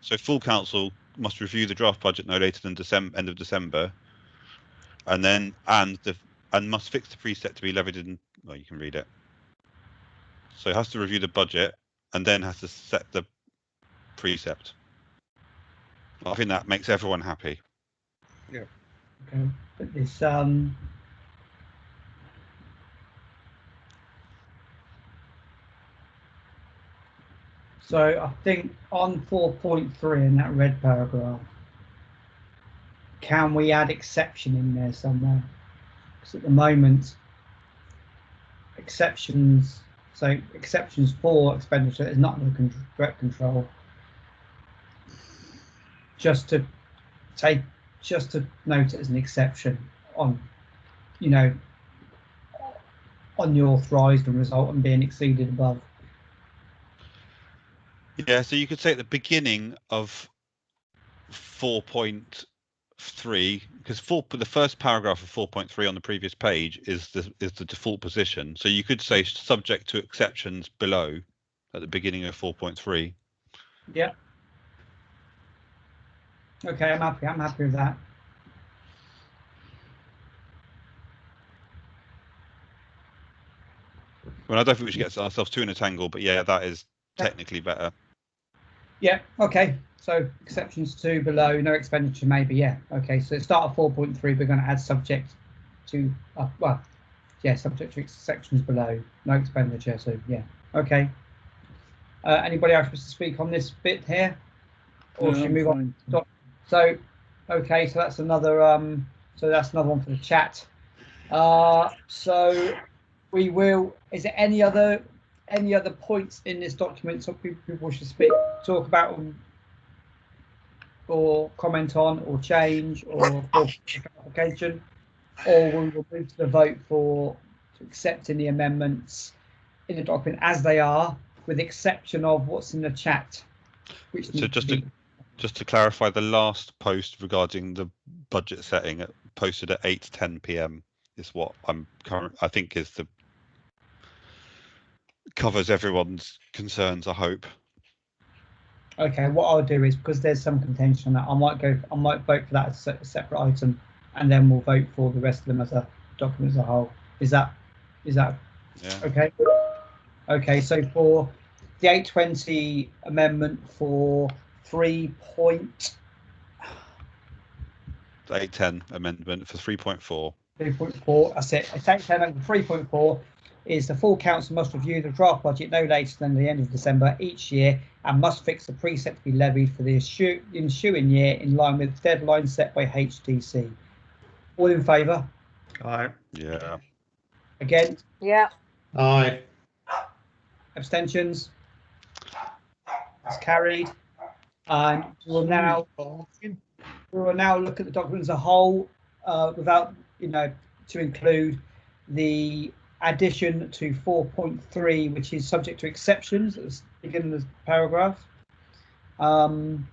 So full council must review the draft budget no later than end of December, and then and must fix the precept to be levied in. Well, you can read it. So it has to review the budget and then has to set the precept. I think that makes everyone happy. Yeah. Okay. But this so I think on 4.3 in that red paragraph, can we add exception in there somewhere? Because at the moment, exceptions for expenditure is not under direct control. Just to note it as an exception on, you know, on the authorised and result and being exceeded above. Yeah, so you could say at the beginning of 4.3, because the first paragraph of 4.3 on the previous page is the default position. So you could say subject to exceptions below at the beginning of 4.3. Yeah. Okay, I'm happy with that. Well, I don't think we should get ourselves too in a tangle, but yeah, that is technically better. Yeah, okay. So exceptions to below, no expenditure maybe, yeah. Okay, so start at 4.3, we're going to add subject to, subject to exceptions below, no expenditure, so yeah. Okay. Anybody else wants to speak on this bit here? Or should we move on? So, okay, so that's another one for the chat. So we will, is there any other points in this document that people wish to talk about or comment on or change or clarification, or we will move to the vote for accepting the amendments in the document as they are, with the exception of what's in the chat. So just to clarify, the last post regarding the budget setting posted at 8:10 p.m. is what I think is covers everyone's concerns, I hope. Okay, what I'll do is, because there's some contention on that, I might vote for that as a separate item, and then we'll vote for the rest of them as a document as a whole. Is that yeah. Okay? Okay, so for the 820 amendment for 810 amendment for 3.4. 3.4, that's it. It's 810 for 3.4 is the full council must review the draft budget no later than the end of December each year and must fix the precept to be levied for the ensuing year in line with deadlines set by HDC. All in favour? Aye. Yeah. Against? Yeah. Aye. Abstentions? It's carried. And we'll now look at the document as a whole, without, to include the addition to 4.3, which is subject to exceptions at the beginning of the paragraph, and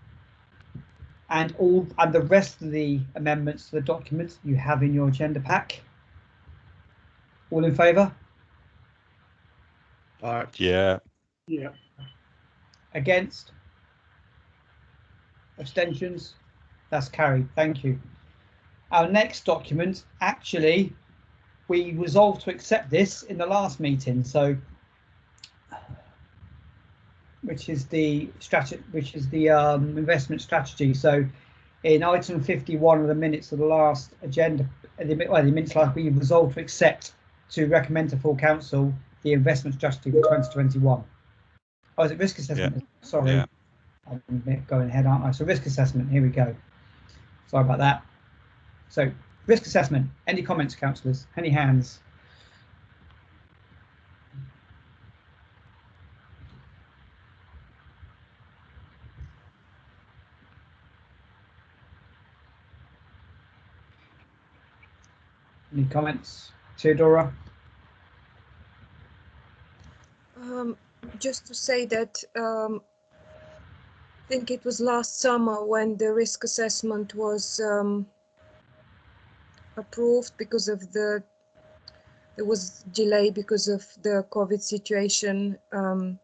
the rest of the amendments to the document you have in your agenda pack. All in favour? Yeah. Yeah. Against? Abstentions? That's carried. Thank you. Our next document, actually, we resolved to accept this in the last meeting, so which is the investment strategy. So in item 51 of the minutes of the last agenda, the minutes last, we resolved to accept to recommend to full council the investment strategy for 2021. Oh, is it risk assessment? Yeah. Sorry. Yeah. I'm going ahead, aren't I? So risk assessment, here we go. So Sorry about that. So risk assessment. Any comments, councillors? Any hands? Any comments, Theodora? Just to say that I think it was last summer when the risk assessment was approved because of there was delay because of the COVID situation. I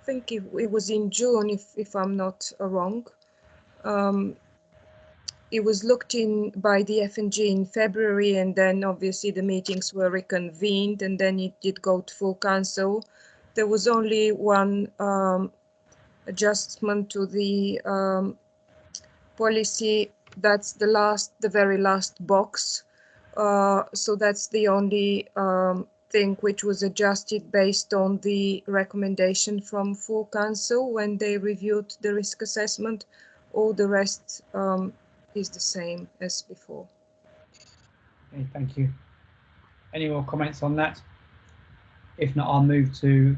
think it was in June, if I'm not wrong. It was looked in by the FNG in February, and then obviously the meetings were reconvened, and then it did go to full council. There was only one adjustment to the policy. That's the very last box. So that's the only thing which was adjusted based on the recommendation from full council when they reviewed the risk assessment. All the rest is the same as before. Okay, thank you. Any more comments on that? If not, I'll move to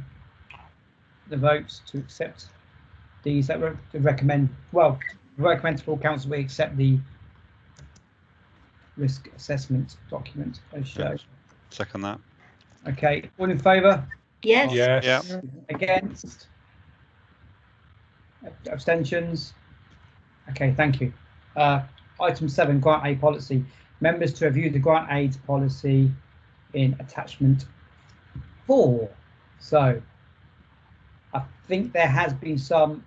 the votes to accept these that recommend to full council we accept the risk assessment document as shown. Second that. Okay, all in favour? Yes. Yes. Yeah. Against? Abstentions? Okay, thank you. Item 7, grant aid policy. Members to review the grant aid policy in attachment 4. So I think there has been some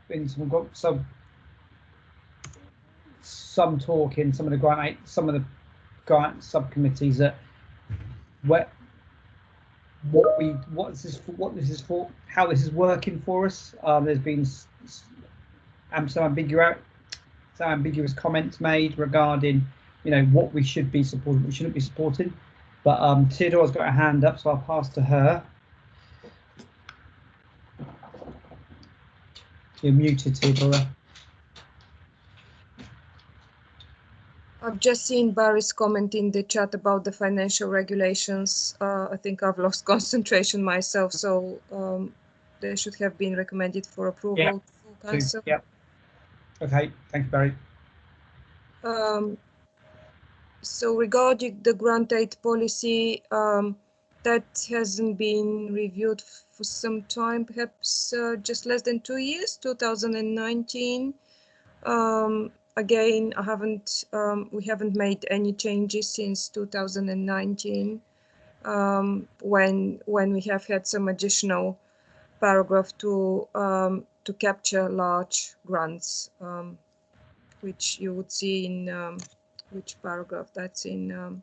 talk in some of the grant subcommittees that what this is for, how this is working for us. There's been some ambiguous comments made regarding, what we should be supporting, what we shouldn't be supporting. But Theodora's got a hand up, so I'll pass to her. You're muted, Theodora. I've just seen Barry's comment in the chat about the financial regulations. I think I've lost concentration myself, so they should have been recommended for approval. Yeah. To full council. Yeah. Okay, thank you, Barry. So regarding the grant aid policy, that hasn't been reviewed for some time, perhaps just less than 2 years, 2019. Again, we haven't made any changes since 2019, when we have had some additional paragraph to capture large grants, which you would see in which paragraph that's in.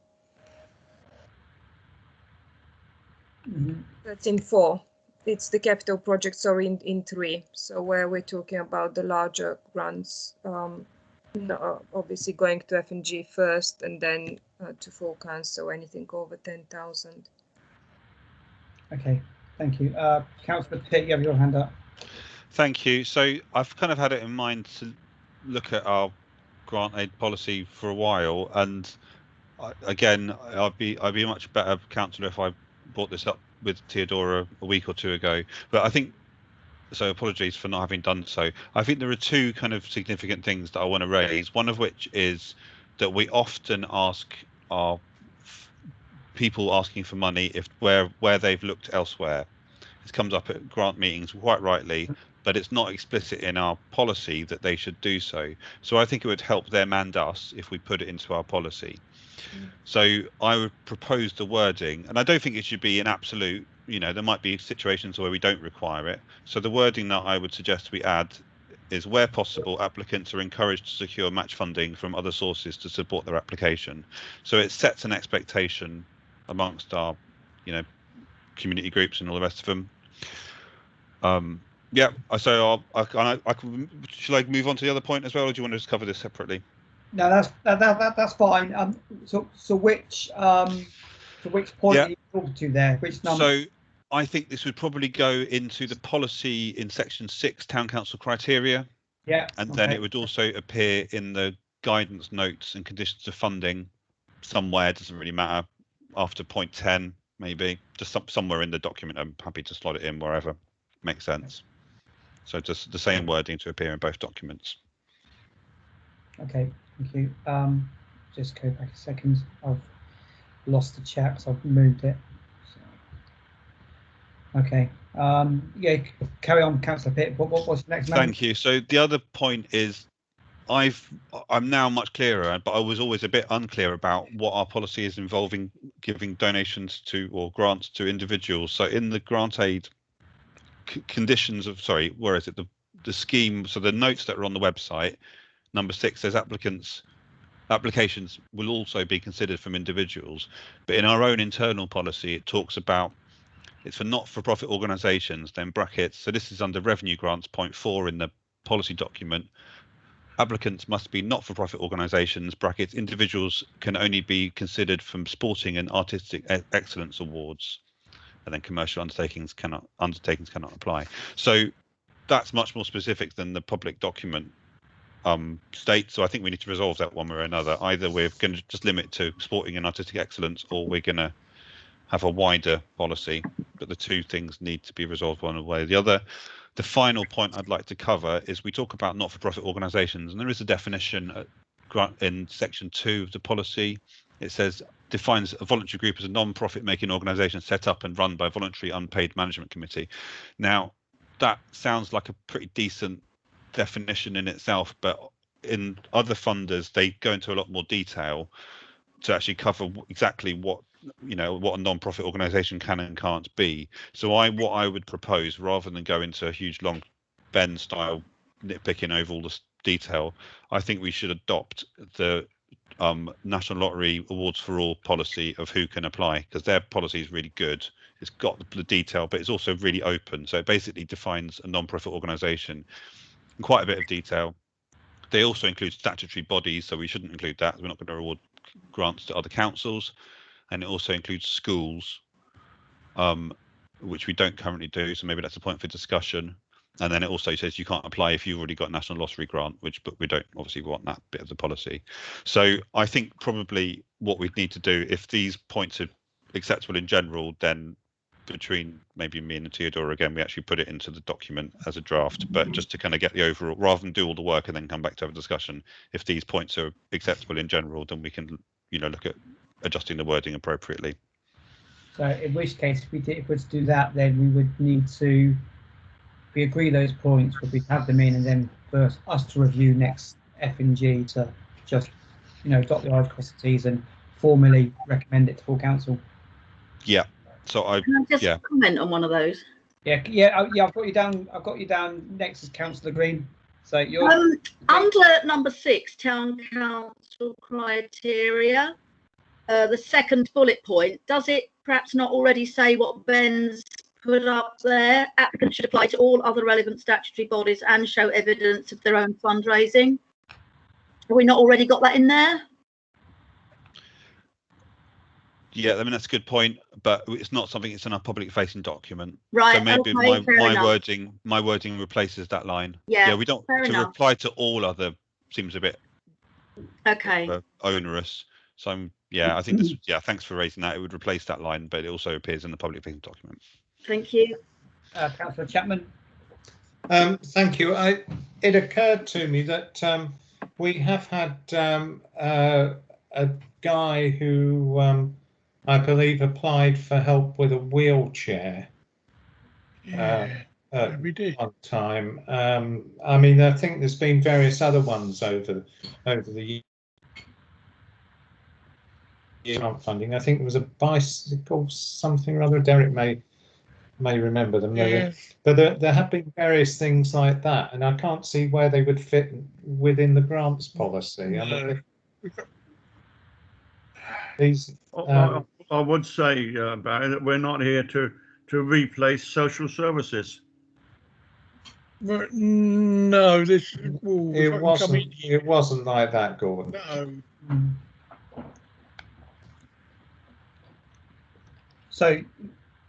That's in 4. It's the capital project, sorry, in 3. So where we're talking about the larger grants, obviously going to FNG first, and then to full council, anything over 10,000. Okay, thank you. Councillor Pitt, you have your hand up. Thank you. So I've kind of had it in mind to look at our grant aid policy for a while, and again, I'd be a much better councillor if I brought this up with Theodora a week or 2 ago. But I think, so apologies for not having done so. I think there are 2 kind of significant things that I want to raise. One of which is that we often ask our people asking for money where they've looked elsewhere. This comes up at grant meetings quite rightly, but it's not explicit in our policy that they should do so. So I think it would help them and us if we put it into our policy. So I would propose the wording, and I don't think it should be an absolute, there might be situations where we don't require it. So the wording that I would suggest we add is, where possible, applicants are encouraged to secure match funding from other sources to support their application. So it sets an expectation amongst our, community groups and all the rest of them. Yeah, so shall I move on to the other point as well, or do you want to just cover this separately? No, that's fine. So which point are you talking to there? Which number? So I think this would probably go into the policy in section 6, town council criteria. Yeah. And then okay. it would also appear in the guidance notes and conditions of funding somewhere, doesn't really matter, after point 10, maybe, just somewhere in the document. I'm happy to slot it in wherever makes sense. So just the same wording to appear in both documents. Okay, thank you. Just go back a second. I've lost the chat because I've moved it. So, okay. Yeah, carry on, Councillor Pitt. What's your next amendment? Thank you. So the other point is I'm now much clearer, but I was always a bit unclear about what our policy is involving giving donations to or grants to individuals. So in the grant aid conditions of, sorry, where is it? The scheme. So the notes that are on the website, number 6 says applications will also be considered from individuals, but in our own internal policy it talks about it's for not-for-profit organisations, then brackets, so this is under revenue grants, point 4 in the policy document. Applicants must be not-for-profit organisations, brackets, individuals can only be considered from sporting and artistic excellence awards, and then commercial undertakings cannot apply. So that's much more specific than the public document states. So I think we need to resolve that one way or another. Either we're going to just limit to sporting and artistic excellence, or we're going to have a wider policy, but the two things need to be resolved one way or the other. The final point I'd like to cover is we talk about not-for-profit organisations, and there is a definition in section 2 of the policy. It says defines a voluntary group as a non-profit making organisation set up and run by a voluntary unpaid management committee. Now that sounds like a pretty decent definition in itself, but in other funders they go into a lot more detail to actually cover exactly what a non-profit organization can and can't be. So what I would propose, rather than go into a huge long Ben style nitpicking over all this detail, I think we should adopt the National Lottery Awards for All policy of who can apply, because their policy is really good. It's got the detail, but it's also really open. So it basically defines a non-profit organization in quite a bit of detail. They also include statutory bodies, so we shouldn't include that. We're not going to award grants to other councils. And it also includes schools, which we don't currently do. So maybe that's a point for discussion. And then it also says you can't apply if you've already got a National Lottery grant, but we don't obviously want that bit of the policy. So I think probably what we'd need to do, if these points are acceptable in general, then between maybe me and Theodora again, we actually put it into the document as a draft, but just to kind of get the overall, rather than do all the work and then come back to have a discussion, if these points are acceptable in general, then we can, look at adjusting the wording appropriately. So in which case, if we were to do that, then we would need to, if we agree those points, would we have them in, and then for us to review next F and G to just, dot the I's, cross the T's, and formally recommend it to full council. Yeah. So Can I just comment on one of those? Yeah. I've got you down. I've got you down next as Councillor Green. So you're under number 6, town council criteria. The second bullet point, does it perhaps not already say what Ben's put up there? Applicants should apply to all other relevant statutory bodies and show evidence of their own fundraising. Have we not already got that in there? Yeah, I mean, that's a good point, but it's not something that's in our public facing document. Right. So maybe okay, my wording replaces that line. Yeah, we don't reply to all other seems a bit onerous. So I think this, thanks for raising that. It would replace that line, but it also appears in the public facing document. Thank you. Councillor Chapman. Thank you. It occurred to me that we have had a guy who I believe applied for help with a wheelchair. We did one time. I mean, I think there's been various other ones over the year funding. I think it was a bicycle something or other. Derek may remember them. But there have been various things like that, and I can't see where they would fit within the grants policy. I would say, Barry, that we're not here to replace social services. No, it wasn't like that, Gordon. No. So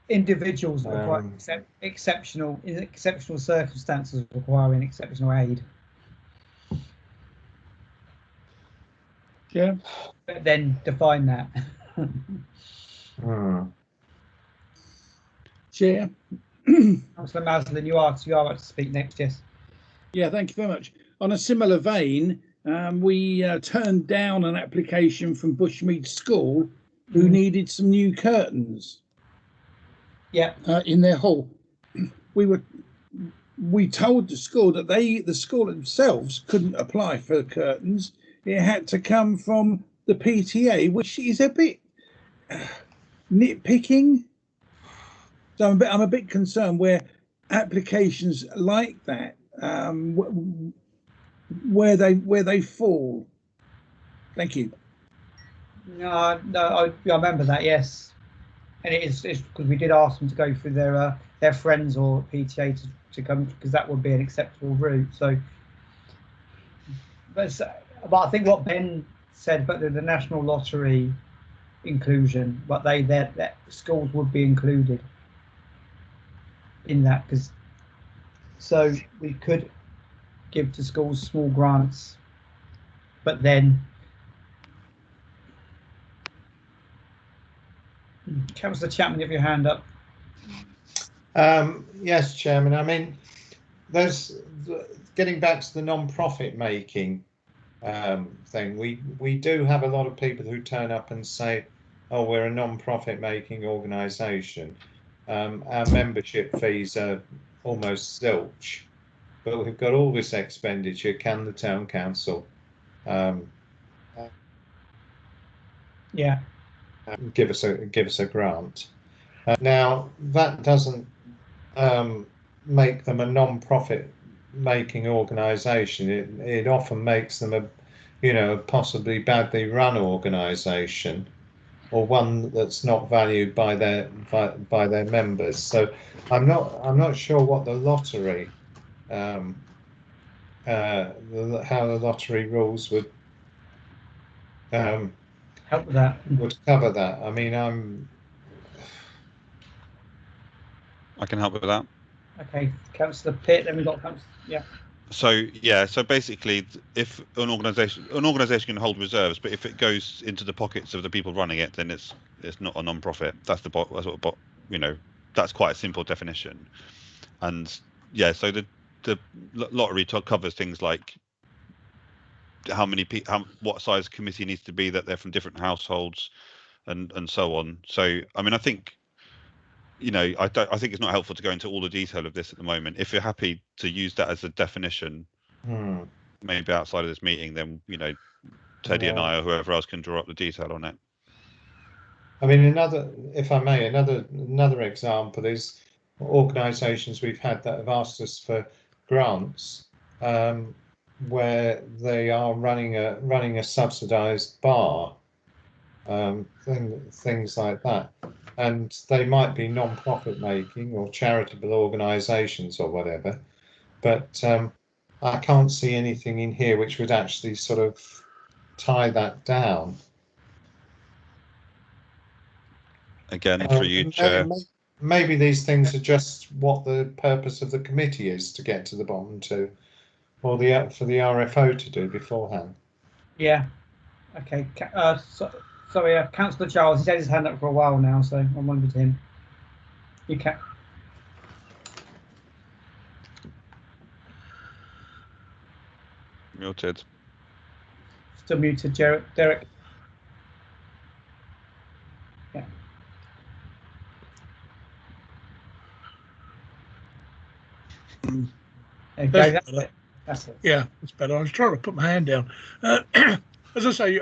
individuals require exceptional circumstances requiring exceptional aid. Yeah. but then define that. Chair. Councillor Maslin, you are about to speak next, yes. Yeah, thank you very much. On a similar vein, we turned down an application from Bushmead School who needed some new curtains. Yeah. In their hall. We told the school that the school themselves couldn't apply for curtains. It had to come from the PTA, which is a bit nitpicking. So I'm a bit concerned where applications like that, where they fall. Thank you. No, I remember that. Yes, and it's because we did ask them to go through their friends or PTA to come, because that would be an acceptable route. So, but I think what Ben said about the national lottery inclusion, but that schools would be included in that, because so we could give to schools small grants, but then Councillor Chapman, you have your hand up. Yes, Chairman. I mean, getting back to the non-profit making thing. We do have a lot of people who turn up and say, "Oh, we're a non-profit making organisation. Our membership fees are almost zilch, but we've got all this expenditure. Can the town council give us a grant?" Now that doesn't make them a non-profit making organisation. It often makes them a possibly badly run organisation, or one that's not valued by their members. So I'm not sure what the lottery how the lottery rules would help with that. Would cover that. I mean, I can help with that. Okay, Councillor Pitt. Then we've got Councillor. Yeah. So basically, if an organisation can hold reserves, but if it goes into the pockets of the people running it, then it's not a non-profit. That's that's quite a simple definition. And yeah, so the lottery covers things like what size committee needs to be, that they're from different households, and so on. So I mean, I think, I think it's not helpful to go into all the detail of this at the moment. If you're happy to use that as a definition, maybe outside of this meeting, then Teddy and I or whoever else can draw up the detail on it. I mean, if I may, another example is organisations we've had that have asked us for grants, where they are running a subsidised bar, things like that. And they might be non-profit making or charitable organisations or whatever, but I can't see anything in here which would actually sort of tie that down. Again, through you, Chair. Maybe these things are just what the purpose of the committee is to get to the bottom to, or for the RFO to do beforehand. Yeah. Okay. Sorry, Councillor Charles, he's had his hand up for a while now, so I'm wondering to him. You can. Muted. Still muted, Derek. Yeah. Okay, that's it. Yeah, it's better. I was trying to put my hand down. As I say,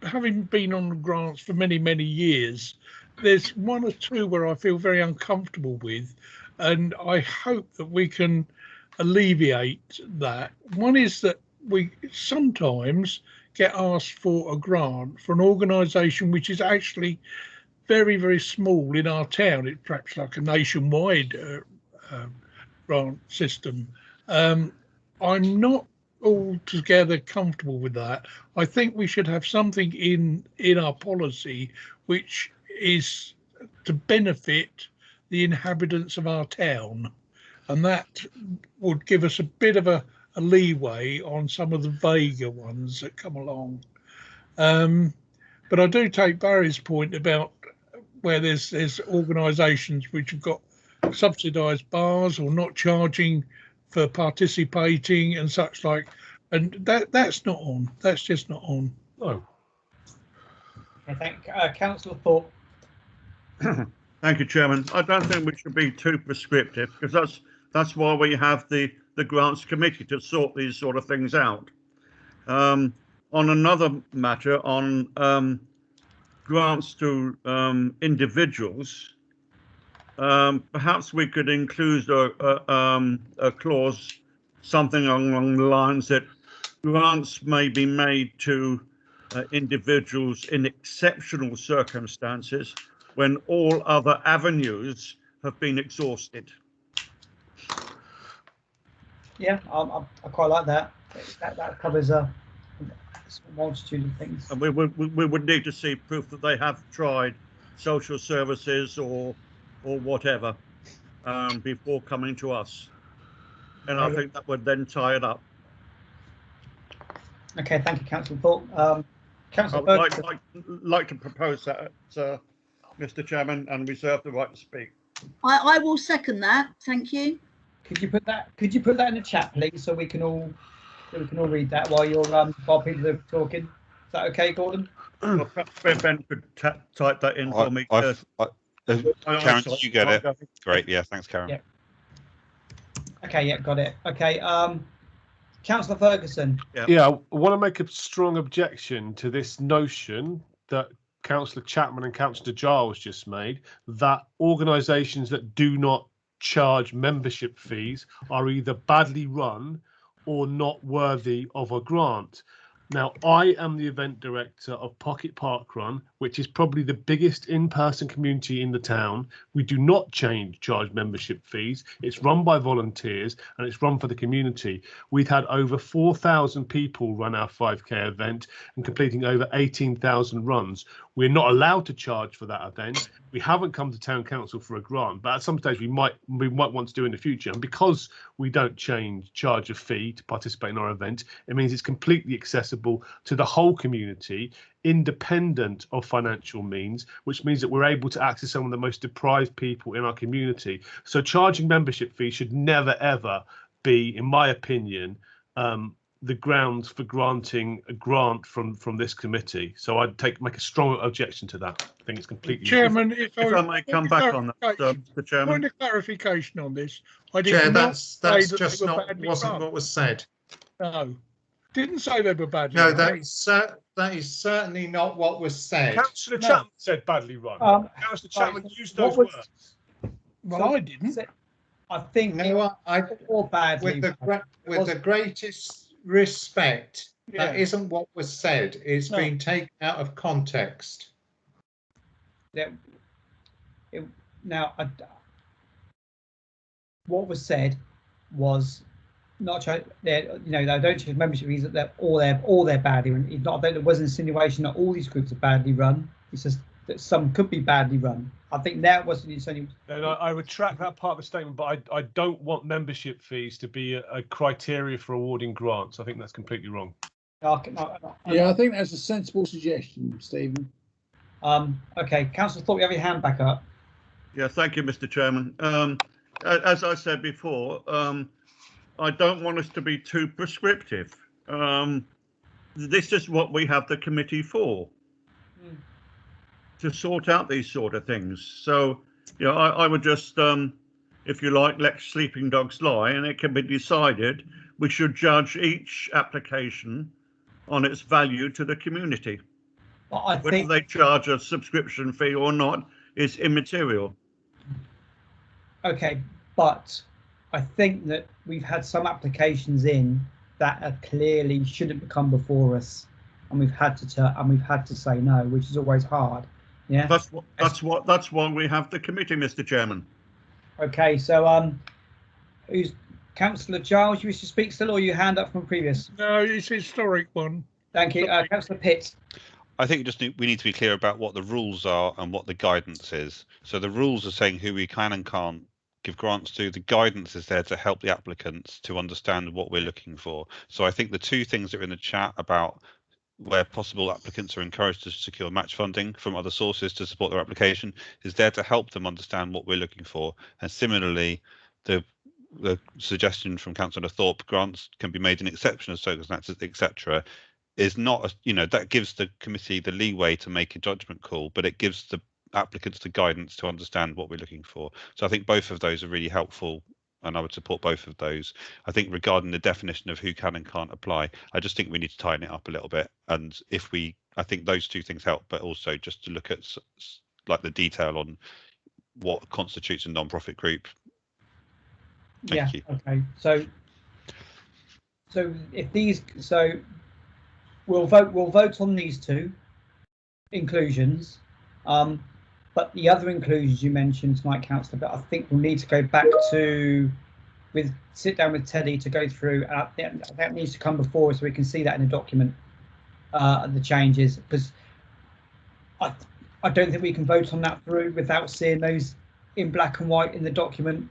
having been on the grants for many, many years, there's one or two where I feel very uncomfortable with, and I hope that we can alleviate that. One is that we sometimes get asked for a grant for an organisation which is actually very, very small in our town. It's perhaps like a nationwide grant system. I'm not altogether comfortable with that. I think we should have something in our policy which is to benefit the inhabitants of our town, and that would give us a bit of a leeway on some of the vaguer ones that come along. But I do take Barry's point about where there's organisations which have got subsidised bars or not charging for participating and such like, and that's not on. That's just not on. No. I think Councillor Thorpe. Thank you, Chairman. I don't think we should be too prescriptive, because that's why we have the grants committee to sort these sort of things out. On another matter, on grants to individuals, perhaps we could include a clause, something along the lines that grants may be made to individuals in exceptional circumstances when all other avenues have been exhausted. Yeah, I quite like that. That covers a multitude of things. And we would need to see proof that they have tried social services or whatever before coming to us. And I think that would then tie it up. Okay, thank you, Councillor Thorpe. Councillor I would Ferguson. like to propose that, Mr. Chairman, and reserve the right to speak. I will second that. Thank you. Could you put that in the chat, please, so we can all read that while people are talking? Is that okay, Gordon? Well, perhaps Ben could type that in for me. Karen, did you get it? Great. Yeah, thanks, Karen. Yeah. Okay, yeah, got it. Okay, Councillor Ferguson. Yeah, I want to make a strong objection to this notion that Councillor Chapman and Councillor Giles just made, that organisations that do not charge membership fees are either badly run or not worthy of a grant. Now, I am the event director of Pocket Park Run, which is probably the biggest in-person community in the town. We do not charge membership fees. It's run by volunteers and it's run for the community. We've had over 4,000 people run our 5K event and completing over 18,000 runs. We're not allowed to charge for that event. We haven't come to town council for a grant, but at some stage we might want to do in the future. And because we don't charge a fee to participate in our event, it means it's completely accessible to the whole community, independent of financial means, which means that we're able to access some of the most deprived people in our community. So charging membership fees should never, ever be, in my opinion, the grounds for granting a grant from this committee. So I'd make a strong objection to that. I think it's completely. Chairman, if I may come back on that, Mr. Chairman. Point of clarification on this. I Chair, did not that's say that just they were not badly wasn't run. what was said. No, didn't say they were badly No, run. that is certainly not what was said. Councillor Chapman said badly run. Councillor Chapman used those words. Well, I didn't. I think or badly. With the greatest respect, Yeah. that isn't what was said. It's been taken out of context. Yeah. What was said was not they don't charge membership fees, that they're all badly run. It's not that there was an insinuation that all these groups are badly run. It's just that some could be badly run. I think that was the insinuation. And I retract that part of the statement, but I don't want membership fees to be a criteria for awarding grants. I think that's completely wrong. Yeah, I think that's a sensible suggestion, Stephen. Okay, Councillor Thorpe, you have your hand back up. Yeah, thank you, Mr. Chairman. As I said before, I don't want us to be too prescriptive. This is what we have the committee for, to sort out these sort of things. So, I would just, if you like, let sleeping dogs lie, and it can be decided we should judge each application on its value to the community. Whether they charge a subscription fee or not is immaterial. Okay, but I think that we've had some applications in that are clearly shouldn't come before us, and we've had to say no, which is always hard. Yeah, that's why we have the committee, Mr. Chairman. Okay, so who's Councillor Giles? You wish to speak still, or you hand up from previous? No, it's a historic one. Thank you, Councillor Pitt. I think we need to be clear about what the rules are and what the guidance is. So the rules are saying who we can and can't give grants to. The guidance is there to help the applicants to understand what we're looking for. So I think the two things that are in the chat about where possible, applicants are encouraged to secure match funding from other sources to support their application, is there to help them understand what we're looking for. And similarly, the suggestion from Councillor Thorpe, grants can be made in exceptional circumstances, etc., is not, that gives the committee the leeway to make a judgment call, but it gives the applicants the guidance to understand what we're looking for. So I think both of those are really helpful, and I would support both of those. I think regarding the definition of who can and can't apply, I just think we need to tighten it up a little bit. And I think those two things help, but also just to look at like the detail on what constitutes a non-profit group. Thank you. Okay. So we'll vote on these two inclusions. But the other inclusions you mentioned tonight, Councillor, but I think we'll need to go back to sit down with Teddy to go through. That needs to come before us so we can see that in the document, the changes, because I don't think we can vote on that through without seeing those in black and white in the document.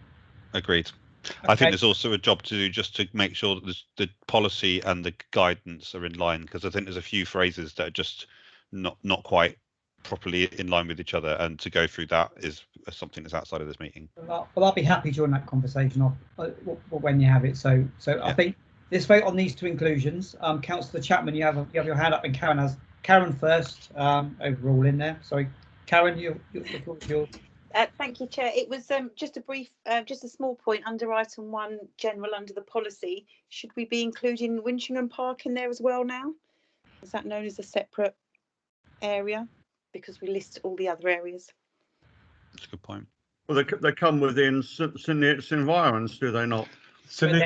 Agreed. Okay. I think there's also a job to do just to make sure that the policy and the guidance are in line, because I think there's a few phrases that are just not quite properly in line with each other, and to go through that is something that's outside of this meeting. Well, I'll be happy during that conversation when you have it. So yeah. I think this vote on these two inclusions. Councillor Chapman, you have your hand up, and Karen first overall in there. Sorry, Karen, your thank you, Chair. It was just a small point under item 1, general, under the policy. Should we be including Winchlingham Park in there as well now? Is that known as a separate area? Because we list all the other areas. That's a good point. Well, they come within St Neots environs, do they not?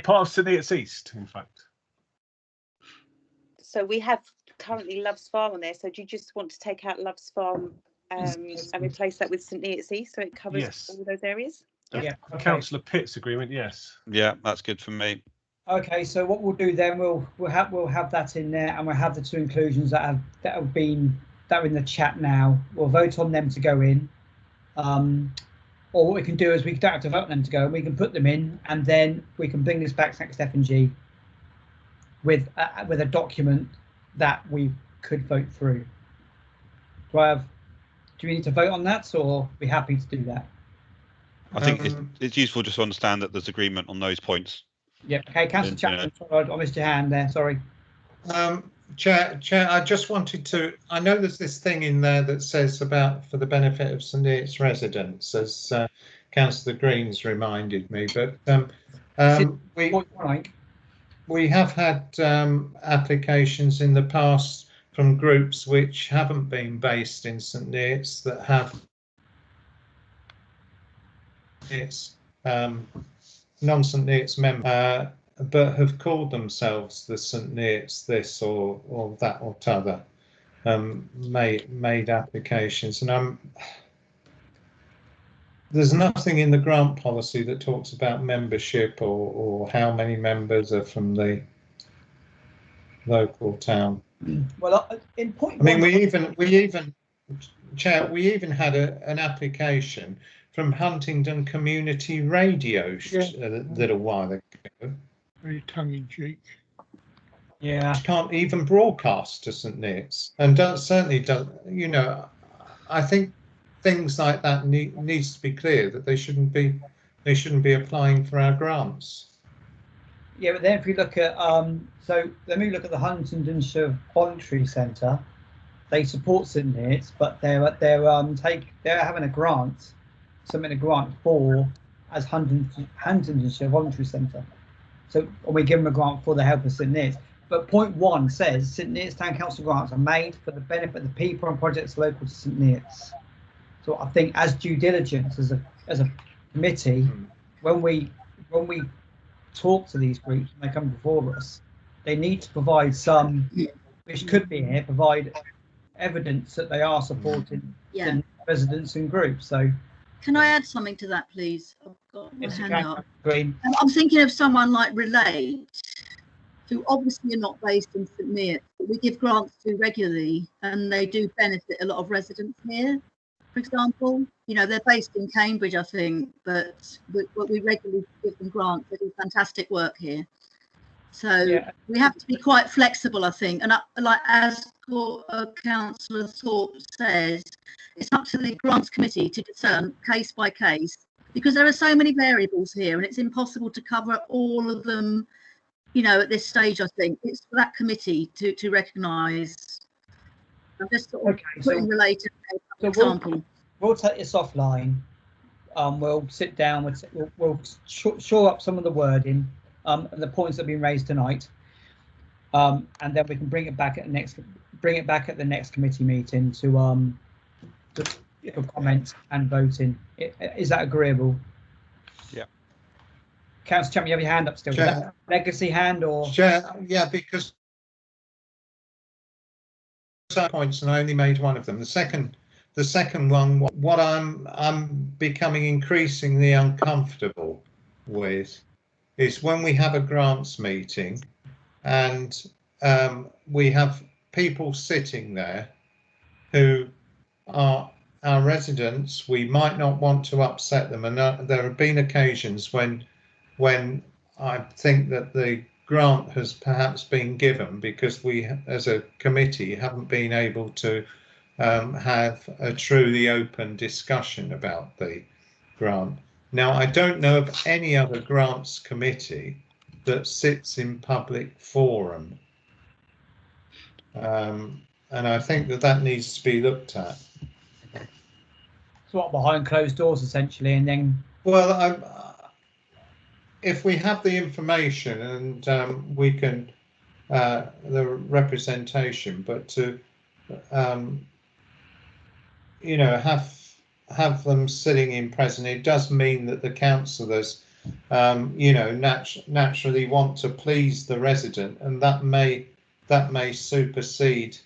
Part of St Neots East, in fact. So we have currently Loves Farm on there. So do you just want to take out Loves Farm and replace that with St Neots East, so it covers all those areas? Yeah. Okay. Councillor Pitt's agreement, yes. Yeah, that's good for me. Okay, so what we'll do then, we'll have that in there, and we'll have the two inclusions that are in the chat now. We'll vote on them to go in, or what we can do is we don't have to vote on them to go, and we can put them in, and then we can bring this back to next F&G with a document that we could vote through. Do we need to vote on that, or are we happy to do that? I think it's useful just to understand that there's agreement on those points. Yeah. Okay, Councillor Chapman, I missed your hand there. Sorry. Chair, I just wanted to. I know there's this thing in there that says about for the benefit of St Neots residents, as Councillor Green's reminded me. But we have had applications in the past from groups which haven't been based in St Neots that have non-St Neots members, but have called themselves the St Neots this or that or t'other, made applications, and there's nothing in the grant policy that talks about membership or how many members are from the local town. Well, in point. I mean, we even Chair, we even had an application from Huntingdon Community Radio a little while ago. Very tongue-in-cheek. Yeah. Can't even broadcast to St Neots, and certainly does. You know, I think things like that needs to be clear, that they shouldn't be applying for our grants. Yeah, but then if we look at so let me look at the Huntingdonshire Voluntary Centre. They support St Neots, but they're having a grant, submitting a grant for as Huntingdonshire Voluntary Centre. So and we give them a grant for the help of St Neots. But point 1 says St Neots Town Council grants are made for the benefit of the people and projects local to St Neots. So I think as due diligence as a committee, when we talk to these groups and they come before us, they need to provide some, which could be here, provide evidence that they are supporting residents and groups. So can I add something to that, please? I've got my hand up. Green. I'm thinking of someone like Relate, who obviously are not based in St Neots, but we give grants to regularly, and they do benefit a lot of residents here. For example, you know, they're based in Cambridge, I think, but we regularly give them grants. They do fantastic work here. So Yeah. we have to be quite flexible, I think. And like as Councillor Thorpe says, it's up to the grants committee to discern case by case, because there are so many variables here and it's impossible to cover all of them, you know, at this stage. I think it's for that committee to recognise. I'm just sort of putting related example. We'll take this offline. We'll sit down. We'll shore up some of the wording and the points that have been raised tonight, and then we can bring it back at the next committee meeting to comments and voting. Is that agreeable? Yeah. Councillor Chapman, you have your hand up still. Is that a legacy hand or? Yeah, because points and I only made one of them. The second one, what I'm becoming increasingly uncomfortable with is when we have a grants meeting and we have people sitting there who are our residents. We might not want to upset them, and there have been occasions when I think that the grant has perhaps been given because we as a committee haven't been able to have a truly open discussion about the grant. Now, I don't know of any other grants committee that sits in public forum, and I think that needs to be looked at. So what, behind closed doors essentially, and then? Well, if we have the information and we can the representation, but to you know, have them sitting in present, it does mean that the councillors you know, naturally want to please the resident, and that may supersede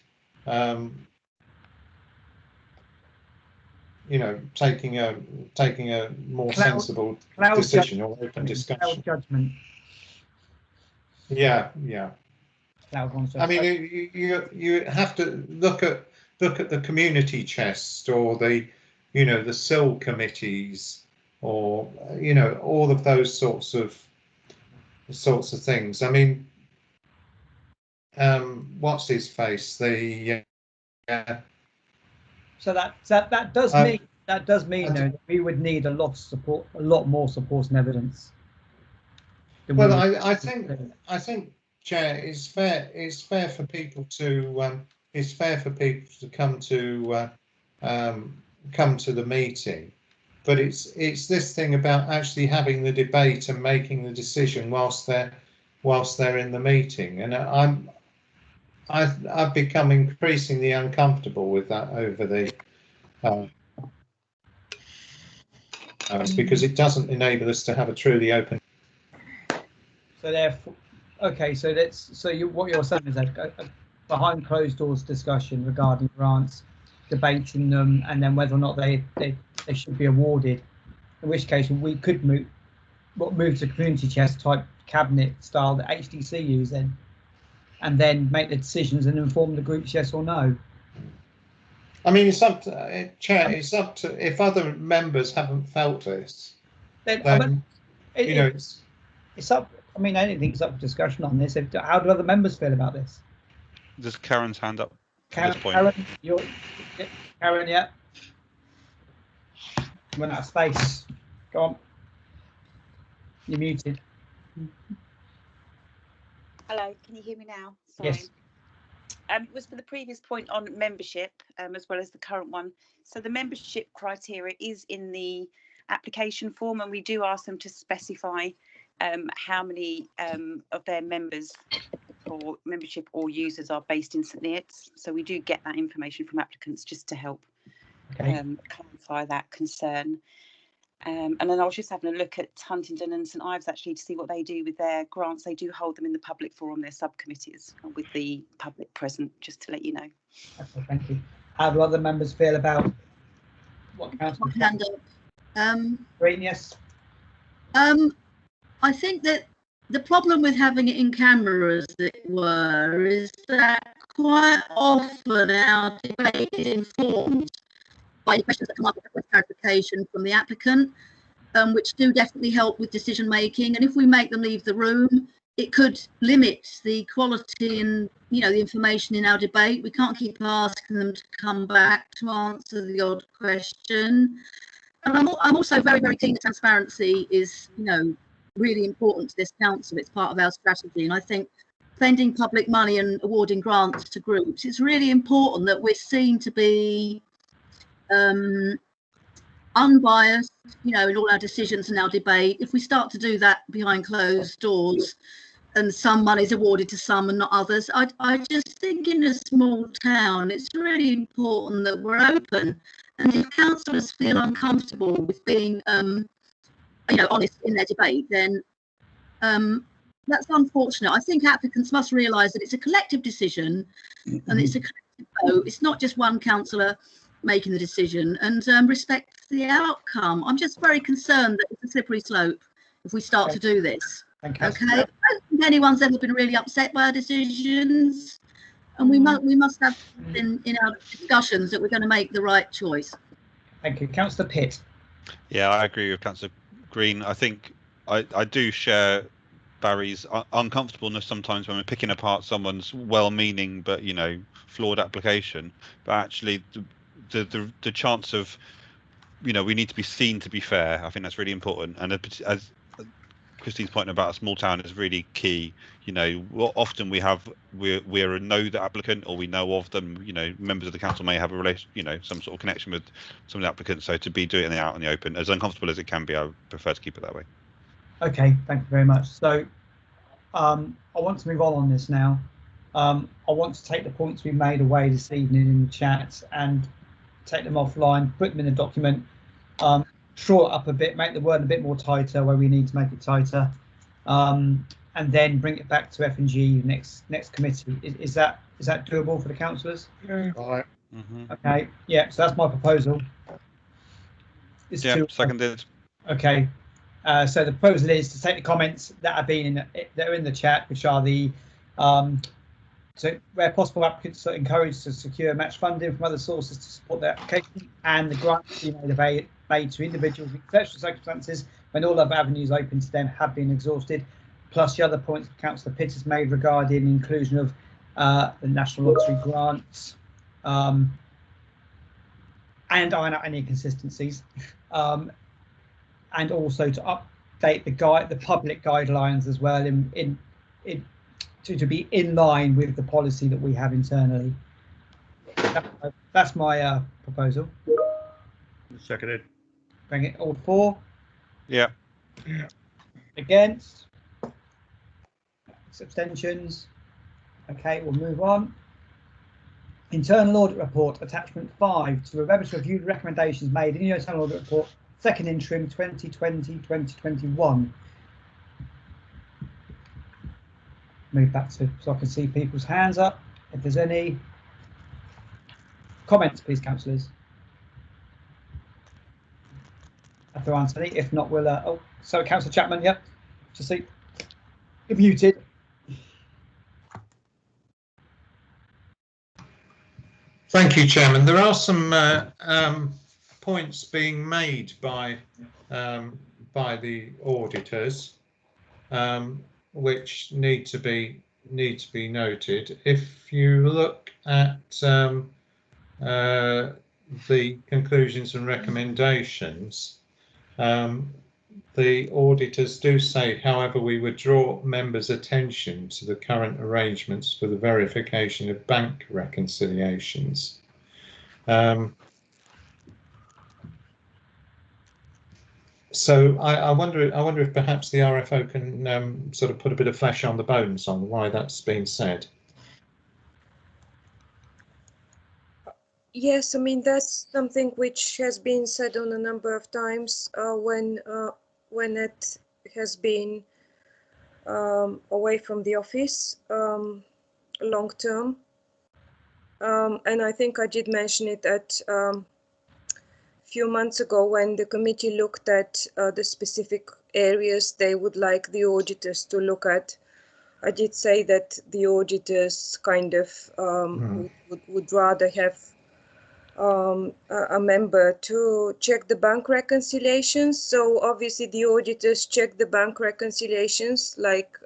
you know, taking a more sensible decision or open discussion. Judgment. Yeah. I mean, you have to look at the community chest or the, you know, the SIL committees, or you know, all of those sorts of things. I mean, what's his face? The So that does mean though that we would need a lot of support, a lot more support and evidence. Well, I think, Chair, it's fair for people to come to the meeting, but it's this thing about actually having the debate and making the decision whilst they're in the meeting, and I've become increasingly uncomfortable with that over the because it doesn't enable us to have a truly open. So therefore, okay, so what you're saying is that a behind closed doors discussion regarding grants, debating them, and then whether or not they should be awarded. In which case, we could move to community chest type cabinet style that HDC use then, and then make the decisions and inform the groups yes or no. I mean, it's up to Chair. It's up to, if other members haven't felt this, then you know, it's up. I mean, anything's up for discussion on this. How do other members feel about this? There's Karen's hand up. Karen, Karen, yeah. Run out of space. Go on. You're muted. Hello, can you hear me now? Sorry. Yes. It was for the previous point on membership, as well as the current one. So the membership criteria is in the application form, and we do ask them to specify how many of their members or membership or users are based in St Neots. So we do get that information from applicants just to help clarify that concern. And then I was just having a look at Huntingdon and St Ives actually to see what they do with their grants. They do hold them in the public forum, their subcommittees, with the public present, just to let you know. Okay, thank you. How do other members feel about what council? Hand up. Green, yes. I think that the problem with having it in camera, as it were, is that quite often our debate is informed by questions that come up with clarification from the applicant, which do definitely help with decision making. And if we make them leave the room, it could limit the quality and, you know, the information in our debate. We can't keep asking them to come back to answer the odd question. And I'm also very, very keen that transparency is, you know, really important to this council. It's part of our strategy. And I think spending public money and awarding grants to groups, it's really important that we're seen to be unbiased, you know, in all our decisions and our debate. If we start to do that behind closed doors and some money is awarded to some and not others, I just think in a small town, it's really important that we're open. And if councillors feel uncomfortable with being, you know, honest in their debate, then that's unfortunate. I think applicants must realise that it's a collective decision and it's a collective vote. It's not just one councillor making the decision, and respect the outcome. I'm just very concerned that it's a slippery slope if we start to do this. Okay, I don't think anyone's ever been really upset by our decisions, and we must have in our discussions that we're going to make the right choice. Thank you. Councillor Pitt. Yeah, I agree with Councillor Green. I think I do share Barry's uncomfortableness sometimes when we're picking apart someone's well-meaning but, you know, flawed application. But actually the chance of, you know, we need to be seen to be fair. I think that's really important. And as Christine's point about a small town is really key. You know, often we're a know the applicant, or we know of them. You know, members of the council may have a relation, you know, some sort of connection with some of the applicants. So to be doing it out in the open, as uncomfortable as it can be, I prefer to keep it that way. Okay, thank you very much. So I want to move on this now. I want to take the points we made away this evening in the chat and take them offline, put them in a document, draw it up a bit, make the word a bit more tighter where we need to make it tighter, and then bring it back to F&G next committee. Is that doable for the councillors? Yeah. Right. Okay, yeah, so that's my proposal. Seconded. Okay, so the proposal is to take the comments that have been that are in the chat, which are the so where possible, applicants are encouraged to secure match funding from other sources to support their application, and the grants be made to individuals in exceptional circumstances when all other avenues open to them have been exhausted, plus the other points Councillor Pitt has made regarding the inclusion of the National Lottery grants, and iron out any inconsistencies, and also to update the public guidelines as well to be in line with the policy that we have internally. That's my proposal. Seconded. Bring it all for. Yeah. Against. Abstentions. Okay, we'll move on. Internal audit report, attachment 5, to review the recommendations made in the internal audit report, second interim 2020-2021. Move back so I can see people's hands up. If there's any comments, please, councillors. Have to answer any. If not, we'll. So, Councillor Chapman, yep. Just see. You're muted. Thank you, Chairman. There are some points being made by the auditors, which need to be noted. If you look at the conclusions and recommendations, the auditors do say, however, we would draw members' attention to the current arrangements for the verification of bank reconciliations. So I wonder if perhaps the RFO can sort of put a bit of flesh on the bones on why that's been said. Yes, I mean that's something which has been said on a number of times when it has been away from the office long term, and I think I did mention it at few months ago when the committee looked at the specific areas they would like the auditors to look at. I did say that the auditors kind of would rather have a member to check the bank reconciliations. So obviously the auditors check the bank reconciliations like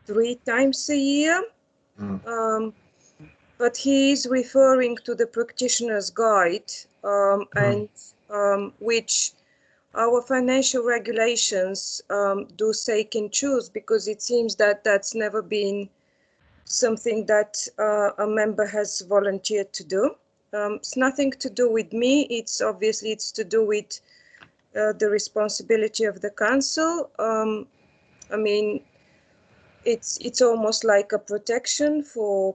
3 times a year. But he is referring to the practitioner's guide, and which our financial regulations do say can choose, because it seems that that's never been something that a member has volunteered to do. It's nothing to do with me. It's to do with the responsibility of the council. I mean, it's almost like a protection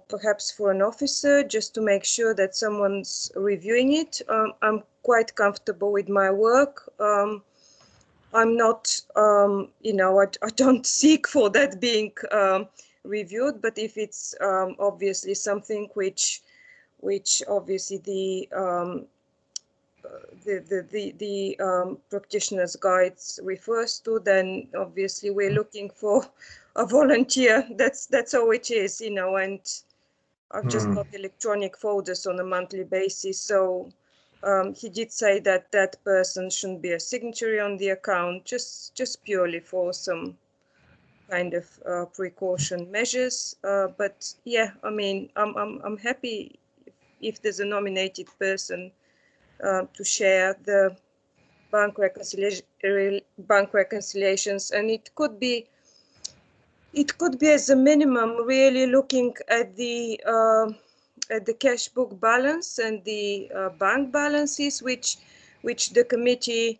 perhaps for an officer, just to make sure that someone's reviewing it. I'm quite comfortable with my work. I'm not, I don't seek for that being reviewed, but if it's obviously something which obviously the practitioner's guides refers to, then obviously we're looking for a volunteer. That's all it is, and I've just got electronic folders on a monthly basis. So he did say that that person shouldn't be a signatory on the account, just purely for some kind of precaution measures. But yeah, I mean, I'm happy if there's a nominated person to share the bank reconciliations, and it could be as a minimum really looking at the cash book balance and the bank balances, which the committee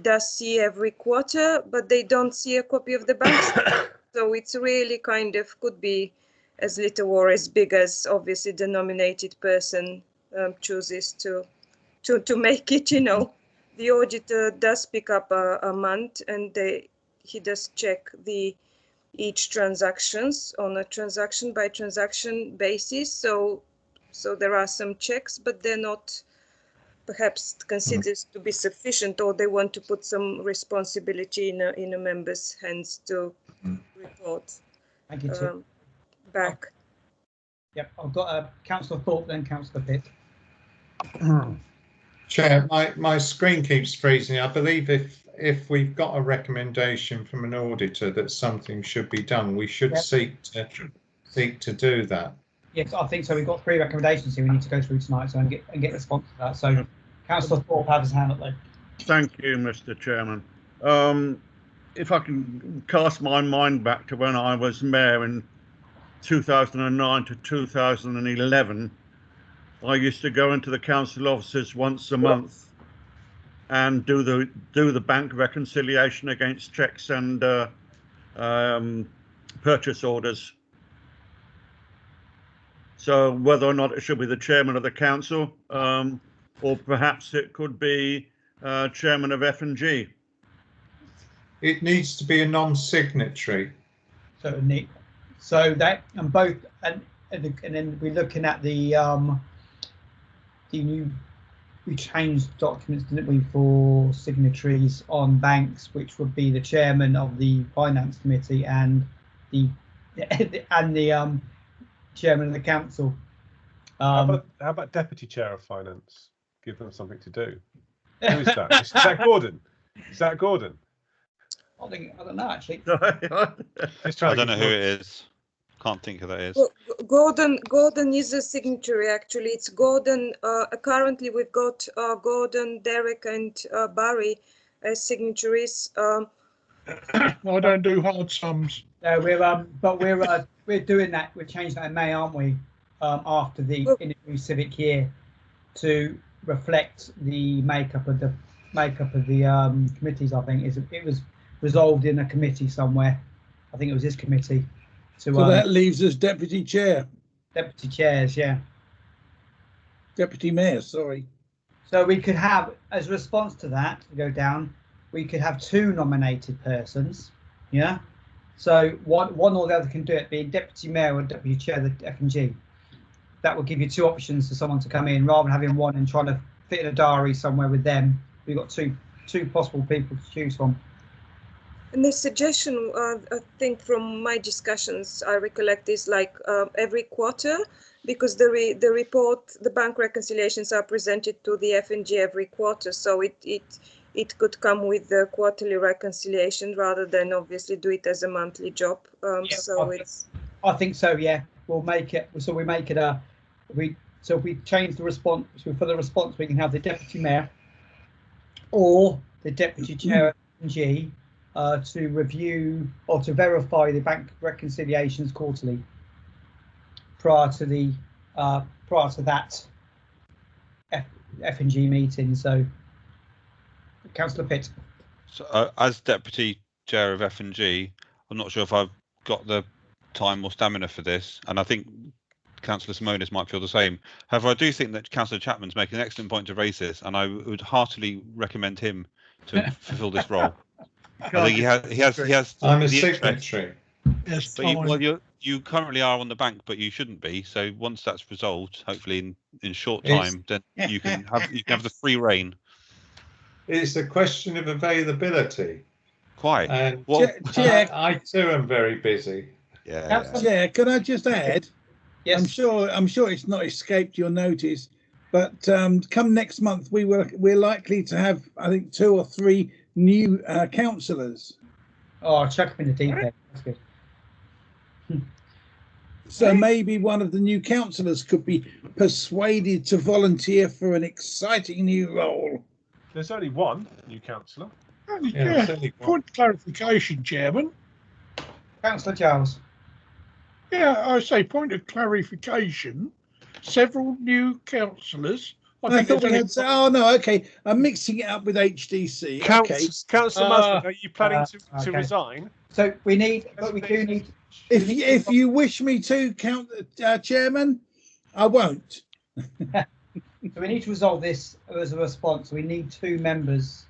does see every quarter, but they don't see a copy of the bank statement. So it's really kind of could be as little or as big as obviously the nominated person chooses to make it. The auditor does pick up a month, and he does check each transactions on a transaction by transaction basis. So there are some checks, but they're not perhaps considered to be sufficient, or they want to put some responsibility in a member's hands to report. Thank you, Tim. Back. Yep, I've got Councillor Thorpe, then Councillor Pitt. Chair, my screen keeps freezing. I believe if we've got a recommendation from an auditor that something should be done, we should seek to do that. Yes, I think so. We've got 3 recommendations here we need to go through tonight, so and get response to that. So, Councillor Thorpe has his hand up there. Thank you, Mr. Chairman. If I can cast my mind back to when I was mayor in 2009 to 2011, I used to go into the council offices once a month and do the bank reconciliation against checks and purchase orders. So whether or not it should be the chairman of the council, or perhaps it could be chairman of F&G. It needs to be a non-signatory. So that and both and then we're looking at the new, we changed documents, didn't we, for signatories on banks, which would be the chairman of the finance committee and the chairman of the council. How about deputy chair of finance? Give them something to do. Who is that? Is that Gordon? Is that Gordon? I don't know actually. I don't know who it is. Can't think who that is. Well, Gordon is a signatory actually. It's Gordon. Currently we've got Gordon, Derek, and Barry as signatories. I don't do hard sums. No, we're doing that. We're changing that in May, aren't we? After the new civic year, to reflect the makeup of the committees. I think it was resolved in a committee somewhere. I think it was this committee. So that leaves us deputy chair. Deputy chairs, yeah. Deputy mayor, sorry. So we could have, as a response to that, to go down, we could have 2 nominated persons, yeah. So one or the other can do it, being deputy mayor or deputy chair of the F&G. That will give you 2 options for someone to come in, rather than having one and trying to fit in a diary somewhere with them. We've got two possible people to choose from. And the suggestion, I think from my discussions, I recollect is like every quarter, because the report, the bank reconciliations are presented to the F&G every quarter. So it it could come with the quarterly reconciliation rather than obviously do it as a monthly job. Yeah, So it's. I think so. Yeah, we'll make it. So we make it a. So if we change the response, so for the response, we can have the deputy mayor or the deputy chair of F&G to review or to verify the bank reconciliations quarterly prior to that F&G meeting. So, Councillor Pitt. So, as deputy chair of F&G, I'm not sure if I've got the time or stamina for this, and I think Councillor Simonis might feel the same. However, I do think that Councillor Chapman's making an excellent point to raise this, and I would heartily recommend him to fulfil this role. I think he has. I'm a signatory. Yes, But you currently are on the bank, but you shouldn't be. So once that's resolved, hopefully in short time, then you can have the free reign. It's a question of availability. Quite. And Chair, I too am very busy. Yeah. Chair, can I just add? Yes. I'm sure it's not escaped your notice, but come next month we're likely to have, I think, 2 or 3 new councillors. Oh, chuck them in the deep end. That's good. So maybe one of the new councillors could be persuaded to volunteer for an exciting new role. There's only one new councillor. Point of clarification, Chairman. Councillor Giles. Yeah, I say point of clarification. Several new councillors. I thought we had. Oh no, okay. I'm mixing it up with HDC. Councillor Musgrave, are you planning to resign? So we need, but we do need. If you wish me to, Chairman, I won't. So we need to resolve this as a response. We need 2 members,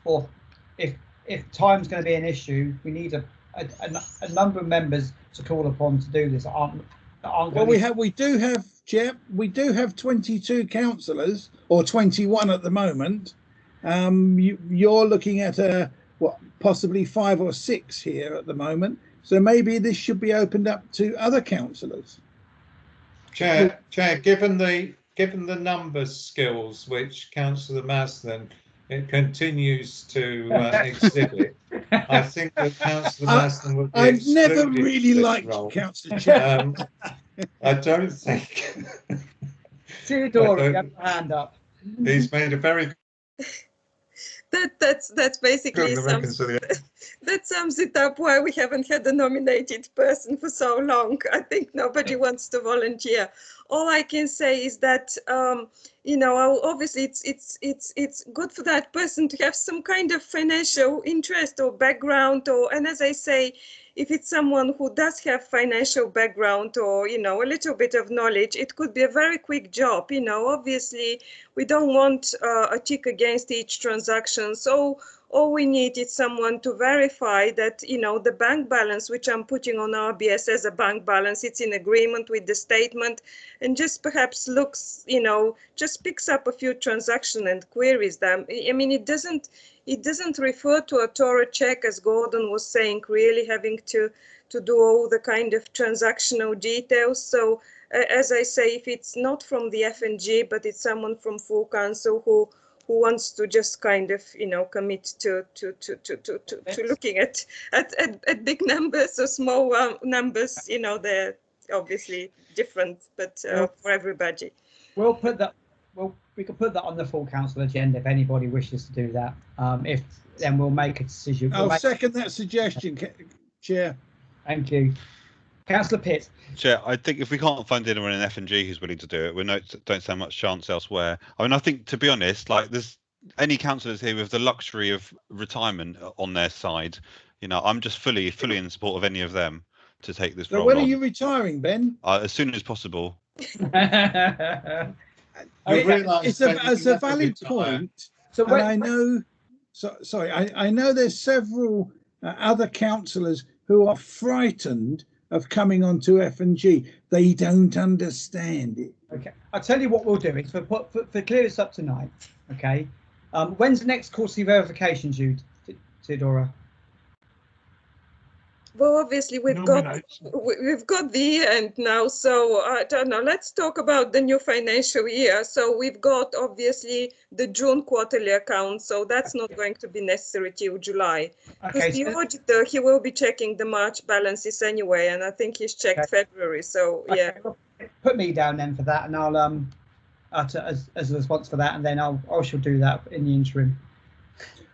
or if time's going to be an issue, we need a number of members to call upon to do this. Well, we do have 22 councillors, or 21 at the moment. You're looking at possibly 5 or 6 here at the moment. So maybe this should be opened up to other councillors. Chair, given the numbers skills which Councillor Marsden continues to exhibit, I think that Councillor Marsden would be. I've never really liked Councillor Chair. I don't think. Theodora, you have your hand up. He's made a very. That's basically that sums it up why we haven't had a nominated person for so long. I think nobody wants to volunteer. All I can say is that obviously it's good for that person to have some kind of financial interest or background, and as I say, if it's someone who does have financial background or a little bit of knowledge, it could be a very quick job. Obviously we don't want a tick against each transaction, so all we need is someone to verify that the bank balance which I'm putting on RBS as a bank balance, it's in agreement with the statement, and just perhaps looks, just picks up a few transactions and queries them. I mean, it doesn't refer to a thorough check, as Gordon was saying, really having to do all the kind of transactional details. So as I say, if it's not from the F&G, but it's someone from full council who wants to just kind of commit to looking at big numbers or small numbers, they're obviously different, but for everybody. We'll put that. Well, we could put that on the full council agenda if anybody wishes to do that. If then we'll make a decision. I'll second that suggestion, Chair. Thank you. Councillor Pitt. Chair, I think if we can't find anyone in F&G who's willing to do it, we don't stand much chance elsewhere. I mean, I think, to be honest, like there's any councillors here with the luxury of retirement on their side, I'm just fully in support of any of them to take this role on. When are you retiring, Ben? As soon as possible. It's a valid point. So I know. Sorry, I know there's several other councillors who are frightened of coming onto F&G. They don't understand it. Okay, I'll tell you what we'll do. Is for clear this up tonight. Okay, when's the next quarterly verification due, Theodora? Well, obviously we've Nominates. we've got the end now, so I don't know. Let's talk about the new financial year. So we've got obviously the June quarterly account, so that's not going to be necessary till July. Because Okay, the so- auditor, he will be checking the March balances anyway, and I think he's checked February. So yeah. Okay, well, put me down then for that, and I'll as a response for that, and then I shall do that in the interim.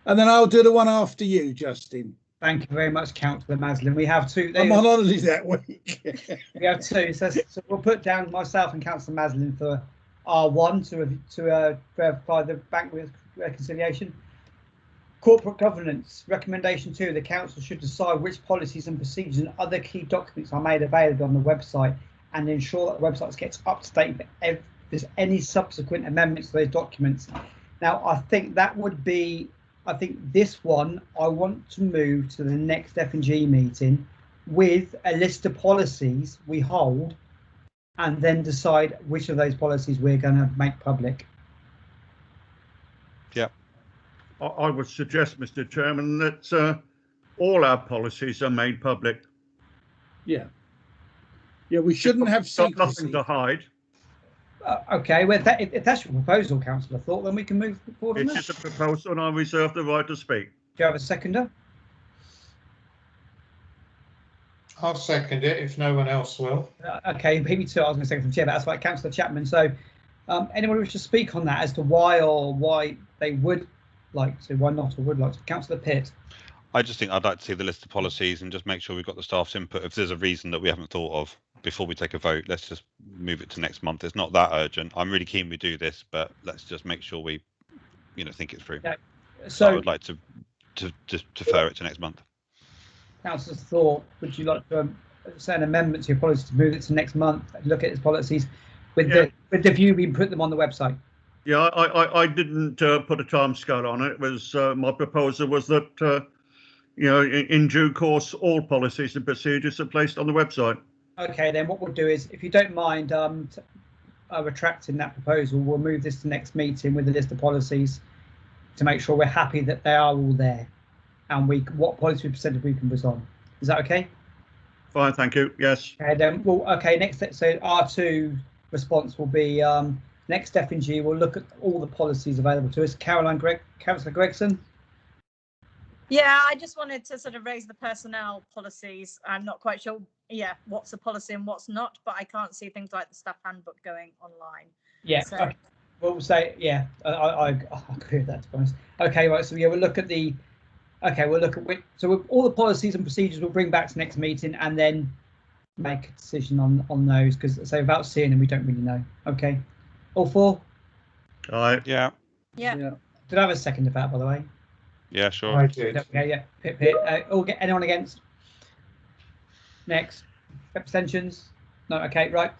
And then I'll do the one after you, Justin. Thank you very much, Councillor Maslin. We have two. I'm on holiday that week. We have two. So we'll put down myself and Councillor Maslin for R1 to verify the bank reconciliation. Corporate governance, recommendation 2, the council should decide which policies and procedures and other key documents are made available on the website and ensure that the website gets up to date if there's any subsequent amendments to those documents. Now, I think that would be, I think this one, I want to move to the next F&G meeting with a list of policies we hold and then decide which of those policies we're going to make public. Yeah. I would suggest, Mr. Chairman, that all our policies are made public. Yeah. Yeah, we shouldn't have Got nothing secrecy. to hide. Okay, well, if that's your proposal, Councillor Thorpe, then we can move forward on It that. is a proposal and I reserve the right to speak. Do you have a seconder? I'll second it if no one else will. Okay, maybe two. I was going to say from chair, but that's right, Councillor Chapman. So, anyone wish to speak on that as to why they would like to, why not, or would like to? Councillor Pitt. I just think I'd like to see the list of policies and just make sure we've got the staff's input. If there's a reason that we haven't thought of before we take a vote, let's just move it to next month. It's not that urgent. I'm really keen we do this, but let's just make sure we, think it through. Yeah. So I So, would like to defer it to next month. Councillor Thorpe, would you like to say an amendment to your policy to move it to next month? Look at its policies with the view we put them on the website. Yeah, I didn't put a time scale on it. It was my proposal was that in due course all policies and procedures are placed on the website. Okay, then what we'll do is, if you don't mind retracting that proposal, we'll move this to next meeting with a list of policies to make sure we're happy that they are all there and what policy percentage we can put on. Is that okay? Fine, thank you. Yes. Okay, then next, so R2 response will be next F&G. We'll look at all the policies available to us. Councillor Gregson. Yeah, I just wanted to sort of raise the personnel policies. I'm not quite sure, what's a policy and what's not, but I can't see things like the staff handbook going online. Yeah, So- okay. We'll say, I agree with that, to be honest. Okay, right, so we'll look at all the policies and procedures we'll bring back to next meeting and then make a decision on those, because without seeing them, we don't really know. Okay, all four? Aye. Yeah. Yeah. Did I have a second of that, by the way? Yeah, sure. I did. Okay, yeah. Pip. Anyone against? Next. Abstentions? No. Okay, right.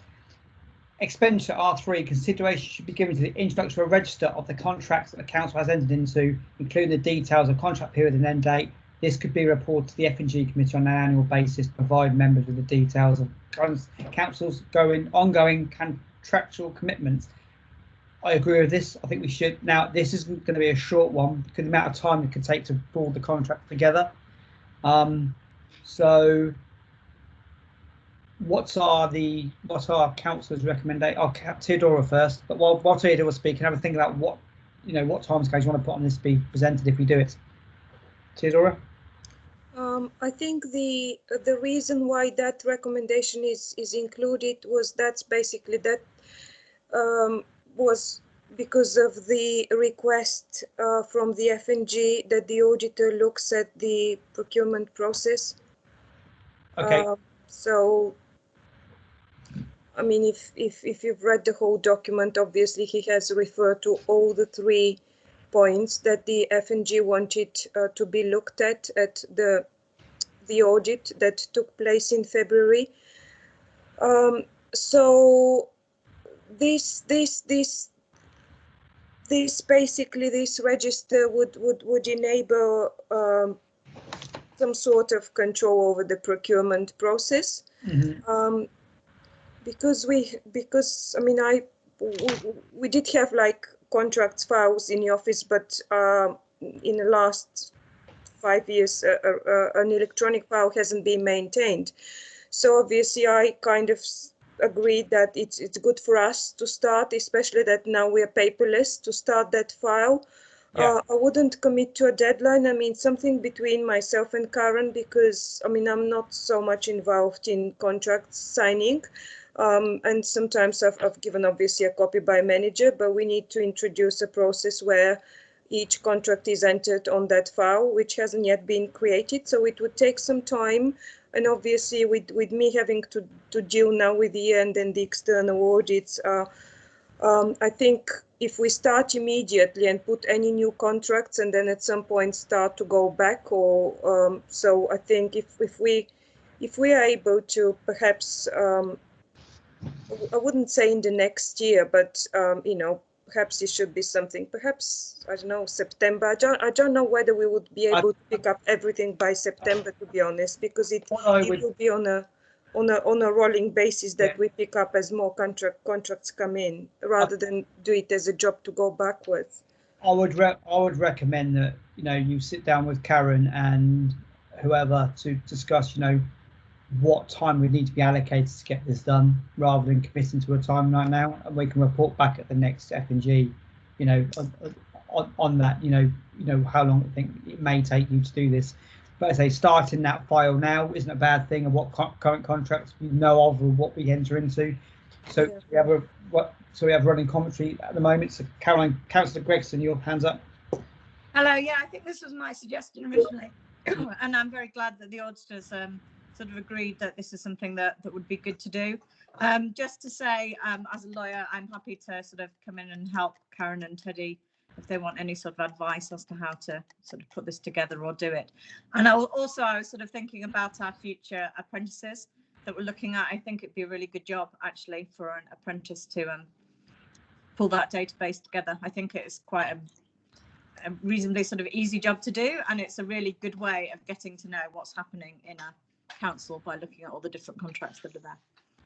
Expenditure R3. Consideration should be given to the introductory register of the contracts that the council has entered into, including the details of contract period and end date. This could be reported to the F&G committee on an annual basis to provide members with the details of council's ongoing contractual commitments. I agree with this. I think we should. Now, this isn't going to be a short one because the amount of time it could take to pull the contract together. So what are councillors' recommendation? I'll Theodora first, but while Theodora was speaking, have a think about what timescales you want to put on this to be presented if we do it. Theodora? I think the reason why that recommendation is included was was because of the request from the F&G that the auditor looks at the procurement process. Okay. So, I mean, if you've read the whole document, obviously he has referred to all the 3 points that the F&G wanted to be looked at the audit that took place in February. So this basically, this register would enable some sort of control over the procurement process. Mm-hmm. Because I mean, we did have like contracts files in the office, but in the last 5 years an electronic file hasn't been maintained. So obviously I kind of agreed that it's good for us to start, especially that now we are paperless, to start that file. Yeah. I wouldn't commit to a deadline. I mean, something between myself and Karen, because I mean, I'm not so much involved in contract signing. And sometimes I've given obviously a copy by manager, but we need to introduce a process where each contract is entered on that file, which hasn't yet been created. So it would take some time. And obviously with me having to deal now with the year-end and the external audits, I think if we start immediately and put any new contracts and then at some point start to go back, or so I think if we are able to perhaps, I wouldn't say in the next year, but you know, perhaps it should be something, perhaps, I don't know, September. I don't know whether we would be able to pick up everything by September, to be honest, because it will be on a rolling basis that we pick up as more contracts come in, rather than do it as a job to go backwards. I would recommend that, you know, you sit down with Karen and whoever to discuss, you know, what time we need to be allocated to get this done, rather than committing to a time right now, and we can report back at the next F&G, you know, on that, you know how long I think it may take you to do this. But as I say, starting that file now isn't a bad thing, of what current contracts we know of or what we enter into. So we have running commentary at the moment. So Caroline, Councillor Gregson, your hands up. Hello. Yeah, I think this was my suggestion originally, and I'm very glad that the auditors sort of agreed that this is something that would be good to do. Just to say, as a lawyer, I'm happy to sort of come in and help Karen and Teddy if they want any sort of advice as to how to sort of put this together or do it. And I was sort of thinking about our future apprentices that we're looking at. I think it'd be a really good job actually for an apprentice to pull that database together. I think it's quite a reasonably sort of easy job to do, and it's a really good way of getting to know what's happening in a council by looking at all the different contracts that are there.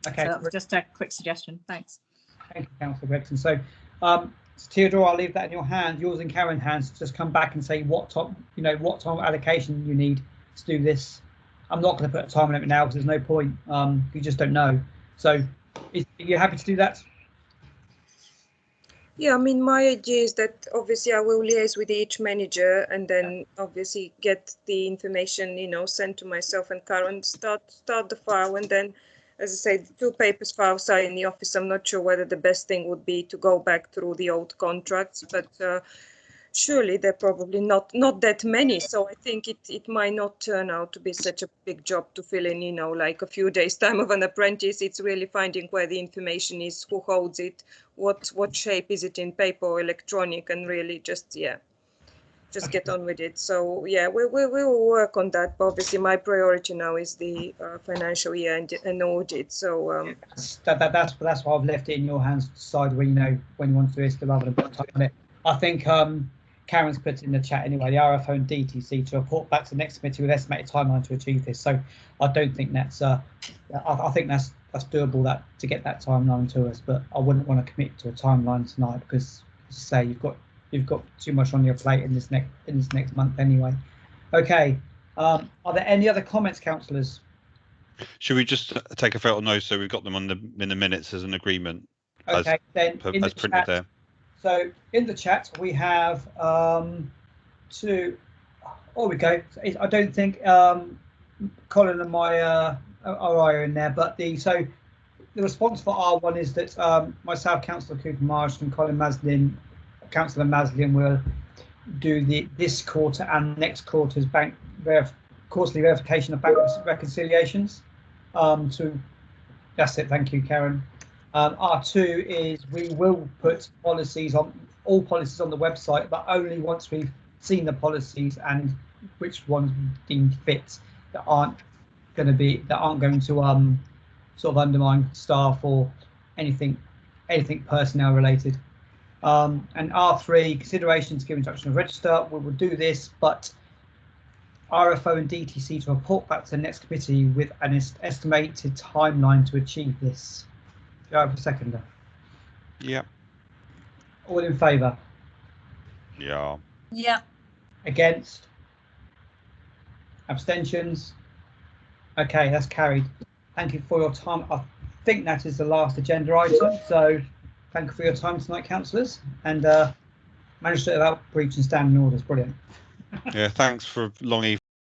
Okay, so that was just a quick suggestion. Thanks. Thank you, Councillor Gregson. So Theodore, I'll leave that in your hands, yours and Karen's hands, to just come back and say what time allocation you need to do this. I'm not going to put a time limit now because there's no point. You just don't know. So are you happy to do that? Yeah, I mean, my idea is that obviously I will liaise with each manager and then obviously get the information, you know, sent to myself and Karen, start the file, and then, as I said, 2 papers files are in the office. I'm not sure whether the best thing would be to go back through the old contracts, but surely they're probably not that many. So I think it might not turn out to be such a big job to fill in, you know, like a few days time of an apprentice. It's really finding where the information is, who holds it, what shape is it in, paper or electronic, and really just get on with it. So yeah, we will work on that. But obviously my priority now is the financial year and audit. So that's why I've left it in your hands to decide when you want to do this, rather than put time on it. I think Karen's put it in the chat anyway, the RFO and DTC to report back to the next committee with estimated timeline to achieve this. So I don't think that's I think that's doable, that to get that timeline to us, but I wouldn't want to commit to a timeline tonight because, as I say, you've got too much on your plate in this next month anyway. Okay, are there any other comments, councillors? Should we just take a vote on those so we've got them in the minutes as an agreement? Okay, then as printed there. So in the chat we have we go. I don't think Colin and my are in there, but the response for R1 is that myself, Councillor Cooper Marsh, and Councillor Maslin will do this quarter and next quarter's quarterly verification of bank reconciliations. That's it. Thank you, Karen. R2 is we will put all policies on the website, but only once we've seen the policies and which ones we deemed fit that aren't going to sort of undermine staff or anything personnel related. And R3, consideration to give instruction of register. We will do this, but RFO and DTC to report back to the next committee with an estimated timeline to achieve this. Do I have a seconder? Yeah. All in favour? Yeah. Yeah. Against? Abstentions? Okay, that's carried. Thank you for your time. I think that is the last agenda item. So thank you for your time tonight, councillors, and managed to without breaching standing orders. Brilliant. Yeah, thanks for long evening.